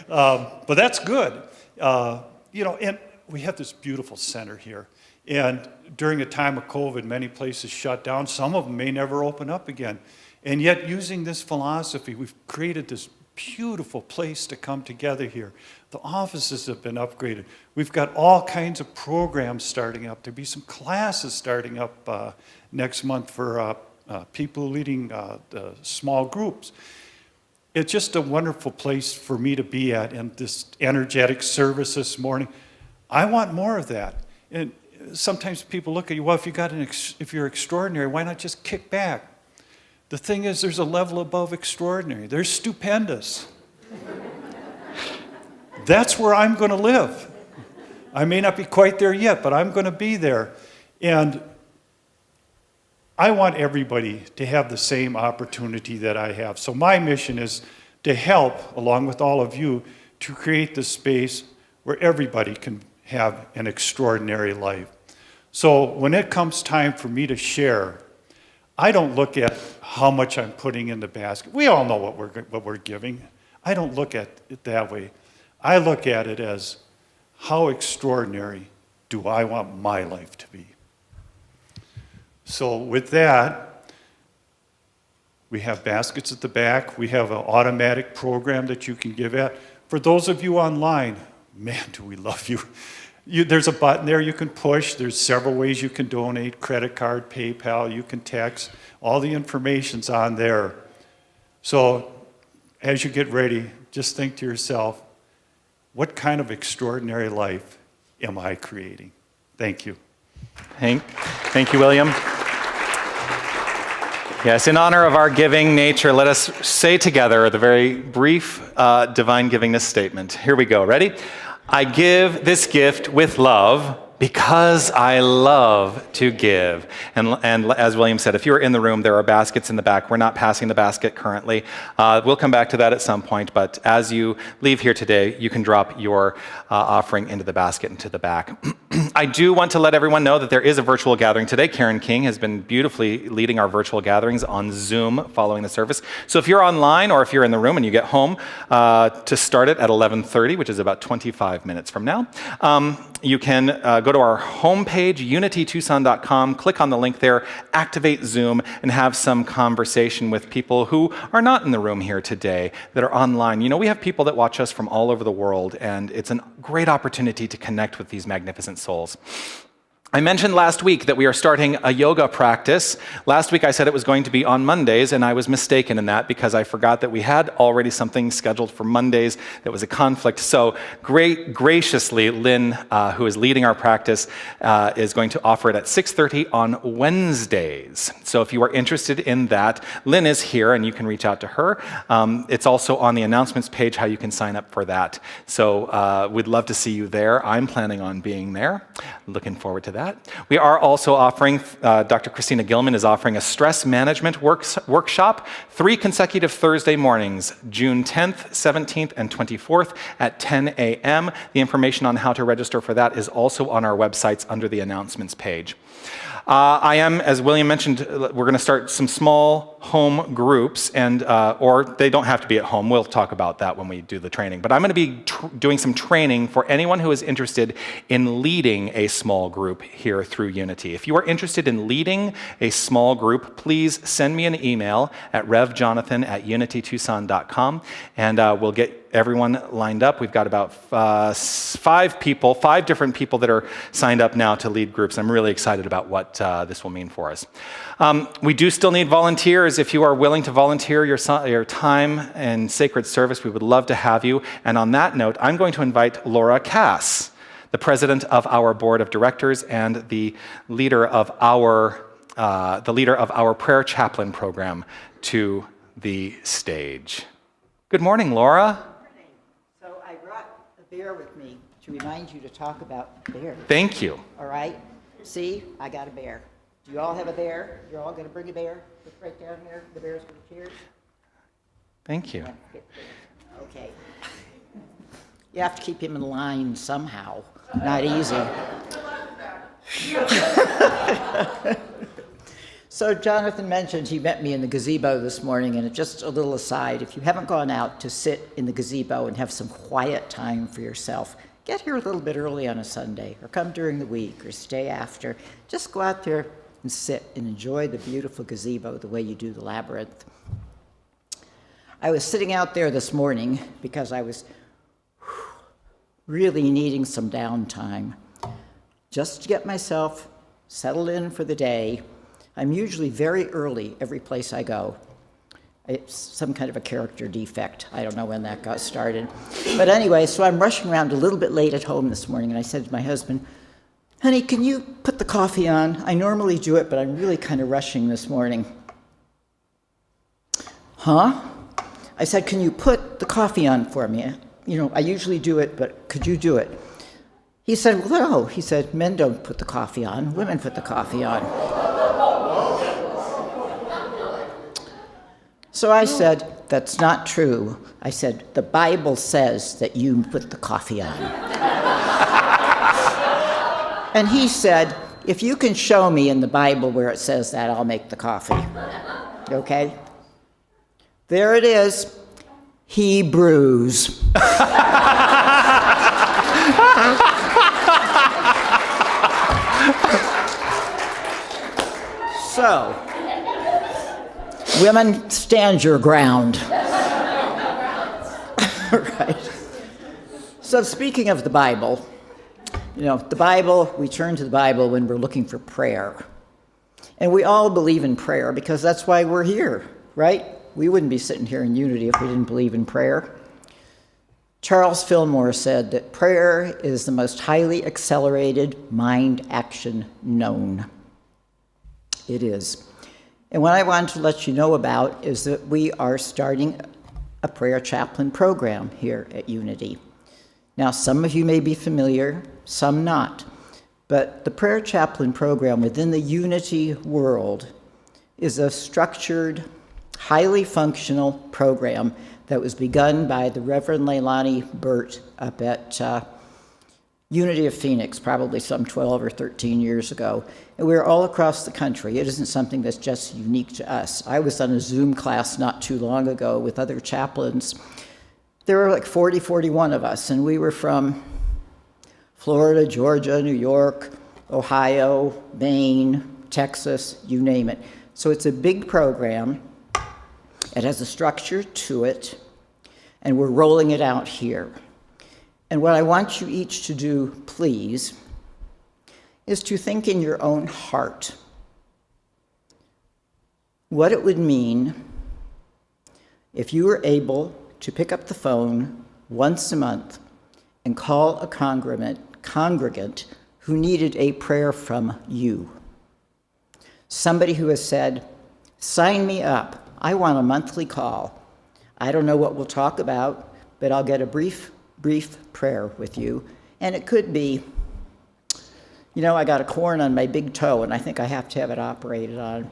Speaker 3: but that's good. And we have this beautiful center here. And during a time of COVID, many places shut down. Some of them may never open up again. And yet, using this philosophy, we've created this beautiful place to come together here. The offices have been upgraded. We've got all kinds of programs starting up. There'll be some classes starting up next month for people leading the small groups. It's just a wonderful place for me to be at, and this energetic service this morning. I want more of that. And sometimes people look at you, well, if you're extraordinary, why not just kick back? The thing is, there's a level above extraordinary. There's stupendous. That's where I'm going to live. I may not be quite there yet, but I'm going to be there. And I want everybody to have the same opportunity that I have. So my mission is to help, along with all of you, to create this space where everybody can have an extraordinary life. So when it comes time for me to share, I don't look at how much I'm putting in the basket. We all know what we're giving. I don't look at it that way. I look at it as, how extraordinary do I want my life to be? So with that, we have baskets at the back. We have an automatic program that you can give at. For those of you online, man, do we love you. There's a button there you can push. There's several ways you can donate, credit card, PayPal, you can text. All the information's on there. So as you get ready, just think to yourself, what kind of extraordinary life am I creating? Thank you.
Speaker 1: Hank, thank you, William. Yes, in honor of our giving nature, let us say together the very brief divine givingness statement. Here we go. Ready? I give this gift with love because I love to give. And as William said, if you're in the room, there are baskets in the back. We're not passing the basket currently. We'll come back to that at some point, but as you leave here today, you can drop your offering into the basket into the back. I do want to let everyone know that there is a virtual gathering today. Karen King has been beautifully leading our virtual gatherings on Zoom following the service. So if you're online or if you're in the room and you get home to start it at 11:30, which is about 25 minutes from now, you can go to our homepage, unitytucson.com, click on the link there, activate Zoom, and have some conversation with people who are not in the room here today, that are online. You know, we have people that watch us from all over the world, and it's a great opportunity to connect with these magnificent souls. I mentioned last week that we are starting a yoga practice. Last week I said it was going to be on Mondays, and I was mistaken in that because I forgot that we had already something scheduled for Mondays that was a conflict. So graciously, Lynn, who is leading our practice, is going to offer it at 6:30 on Wednesdays. So if you are interested in that, Lynn is here, and you can reach out to her. It's also on the announcements page how you can sign up for that. So we'd love to see you there. I'm planning on being there. Looking forward to that. that. We are also offering, Dr. Christina Gilman is offering a stress management workshop 3 consecutive Thursday mornings, June 10th, 17th, and 24th at 10 a.m. The information on how to register for that is also on our websites under the announcements page. I am, as William mentioned, we're going to start some small home groups, and or they don't have to be at home. We'll talk about that when we do the training. But I'm going to be doing some training for anyone who is interested in leading a small group here through Unity. If you are interested in leading a small group, please send me an email at revjonathan@unitytucson.com, and we'll get everyone lined up. We've got about 5 different people that are signed up now to lead groups. I'm really excited about what this will mean for us. We do still need volunteers. If you are willing to volunteer your time and sacred service, we would love to have you. And on that note, I'm going to invite Laura Cass, the president of our board of directors and the leader of our prayer chaplain program, to the stage. Good morning, Laura.
Speaker 5: So I brought a bear with me to remind you to talk about bears.
Speaker 1: Thank you.
Speaker 5: All right? See, I got a bear. Do you all have a bear? You're all going to bring a bear? Look right down here. The bear's going to cheers.
Speaker 1: Thank you.
Speaker 5: Okay. You have to keep him in line somehow. Not easy. So Jonathan mentioned he met me in the gazebo this morning, and just a little aside, if you haven't gone out to sit in the gazebo and have some quiet time for yourself, get here a little bit early on a Sunday, or come during the week, or stay after. Just go out there and sit and enjoy the beautiful gazebo the way you do the labyrinth. I was sitting out there this morning because I was really needing some downtime, just to get myself settled in for the day. I'm usually very early every place I go. It's some kind of a character defect. I don't know when that got started. But anyway, so I'm rushing around a little bit late at home this morning, and I said to my husband, honey, can you put the coffee on? I normally do it, but I'm really kind of rushing this morning. Huh? I said, can you put the coffee on for me? You know, I usually do it, but could you do it? He said, well, no. He said, men don't put the coffee on, women put the coffee on. So I said, that's not true. I said, the Bible says that you put the coffee on. And he said, if you can show me in the Bible where it says that, I'll make the coffee. Okay? There it is. Hebrews. So, women, stand your ground. Right. So speaking of the Bible, you know, the Bible, we turn to the Bible when we're looking for prayer. And we all believe in prayer because that's why we're here, right? We wouldn't be sitting here in Unity if we didn't believe in prayer. Charles Fillmore said that prayer is the most highly accelerated mind action known. It is. And what I wanted to let you know about is that we are starting a prayer chaplain program here at Unity. Now, some of you may be familiar, some not, but the prayer chaplain program within the Unity world is a structured, highly functional program that was begun by the Reverend Leilani Burt up at Unity of Phoenix, probably some 12 or 13 years ago. And we're all across the country. It isn't something that's just unique to us. I was on a Zoom class not too long ago with other chaplains. There were like 40, 41 of us, and we were from Florida, Georgia, New York, Ohio, Maine, Texas, you name it. So it's a big program. It has a structure to it, and we're rolling it out here. And what I want you each to do, please, is to think in your own heart what it would mean if you were able to pick up the phone once a month and call a congregant who needed a prayer from you. Somebody who has said, sign me up. I want a monthly call. I don't know what we'll talk about, but I'll get a brief prayer with you. And it could be, I got a corn on my big toe and I think I have to have it operated on.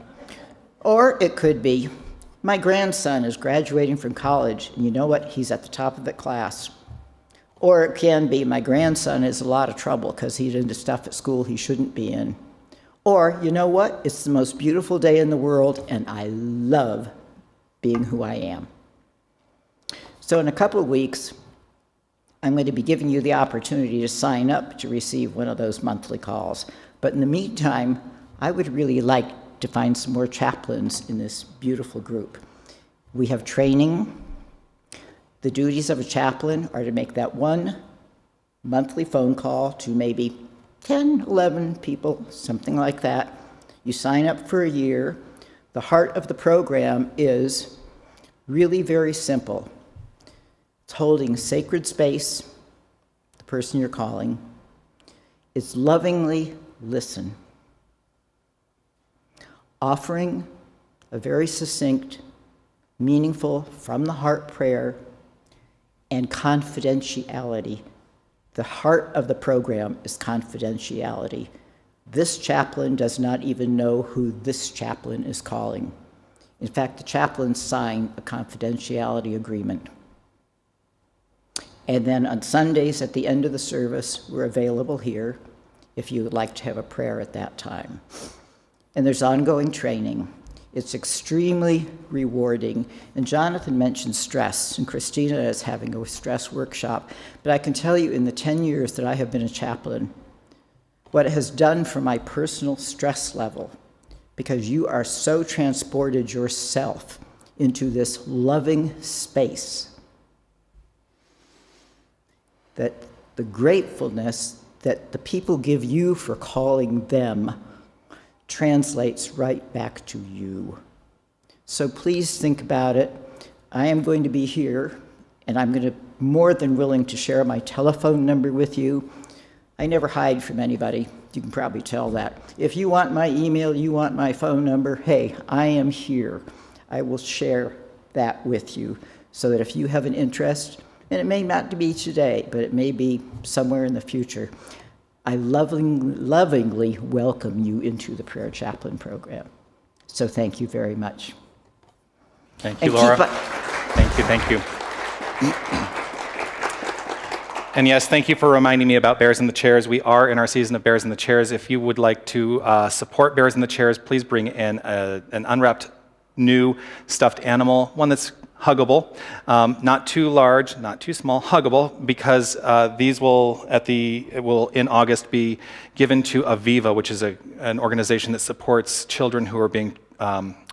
Speaker 5: Or it could be, my grandson is graduating from college and you know what? He's at the top of the class. Or it can be, my grandson is in a lot of trouble because he's into stuff at school he shouldn't be in. Or, you know what? It's the most beautiful day in the world and I love being who I am. So in a couple of weeks, I'm going to be giving you the opportunity to sign up to receive one of those monthly calls. But in the meantime, I would really like to find some more chaplains in this beautiful group. We have training. The duties of a chaplain are to make that one monthly phone call to maybe 10, 11 people, something like that. You sign up for a year. The heart of the program is really very simple. It's holding sacred space, the person you're calling. It's lovingly listen. Offering a very succinct, meaningful, from the heart prayer, and confidentiality. The heart of the program is confidentiality. This chaplain does not even know who this chaplain is calling. In fact, the chaplains sign a confidentiality agreement. And then on Sundays at the end of the service, we're available here if you would like to have a prayer at that time. And there's ongoing training. It's extremely rewarding. And Jonathan mentioned stress, and Christina is having a stress workshop. But I can tell you in the 10 years that I have been a chaplain, what it has done for my personal stress level, because you are so transported yourself into this loving space, that the gratefulness that the people give you for calling them translates right back to you. So please think about it. I am going to be here, and I'm going to more than willing to share my telephone number with you. I never hide from anybody. You can probably tell that. If you want my email, you want my phone number, hey, I am here. I will share that with you so that if you have an interest, and it may not be today, but it may be somewhere in the future, I lovingly welcome you into the Prayer Chaplain program. So thank you very much.
Speaker 1: Thank you, Laura. Thank you. And yes, thank you for reminding me about Bears in the Chairs. We are in our season of Bears in the Chairs. If you would like to support Bears in the Chairs, please bring in an unwrapped new stuffed animal, one that's huggable, not too large, not too small, huggable, because these will in August be given to Aviva, which is an organization that supports children who are being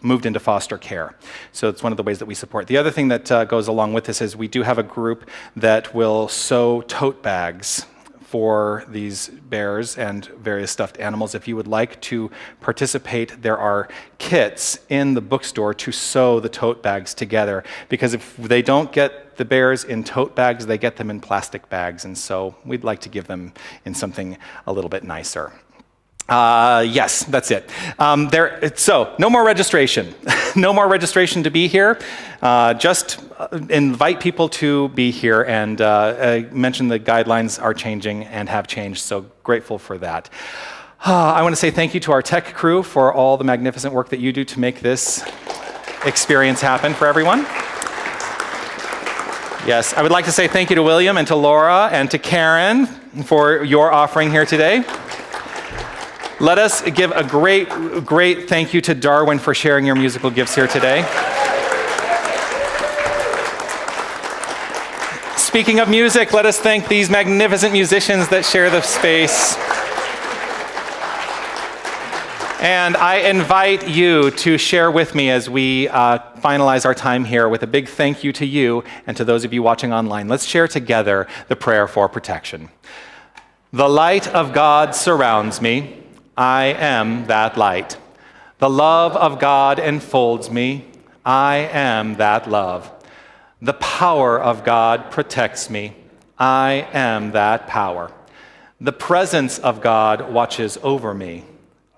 Speaker 1: moved into foster care. So it's one of the ways that we support. The other thing that goes along with this is we do have a group that will sew tote bags for these bears and various stuffed animals. If you would like to participate, there are kits in the bookstore to sew the tote bags together, because if they don't get the bears in tote bags, they get them in plastic bags, and so we'd like to give them in something a little bit nicer. Yes, that's it. So no more registration. No more registration to be here. Just invite people to be here, and I mentioned the guidelines are changing and have changed, so grateful for that. I want to say thank you to our tech crew for all the magnificent work that you do to make this experience happen for everyone. Yes, I would like to say thank you to William and to Laura and to Karen for your offering here today. Let us give a great thank you to Darwin for sharing your musical gifts here today. Speaking of music, let us thank these magnificent musicians that share the space. And I invite you to share with me as we finalize our time here with a big thank you to you and to those of you watching online. Let's share together the prayer for protection. The light of God surrounds me. I am that light. The love of God enfolds me. I am that love. The power of God protects me. I am that power. The presence of God watches over me.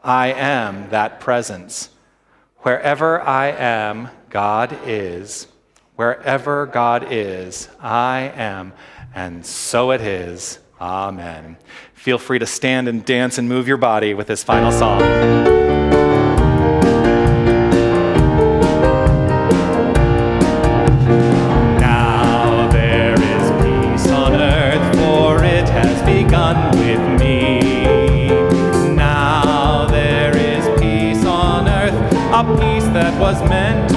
Speaker 1: I am that presence. Wherever I am, God is. Wherever God is, I am. And so it is. Amen. Feel free to stand and dance and move your body with this final song. Now there is peace on earth, for it has begun with me. Now there is peace on earth, a peace that was meant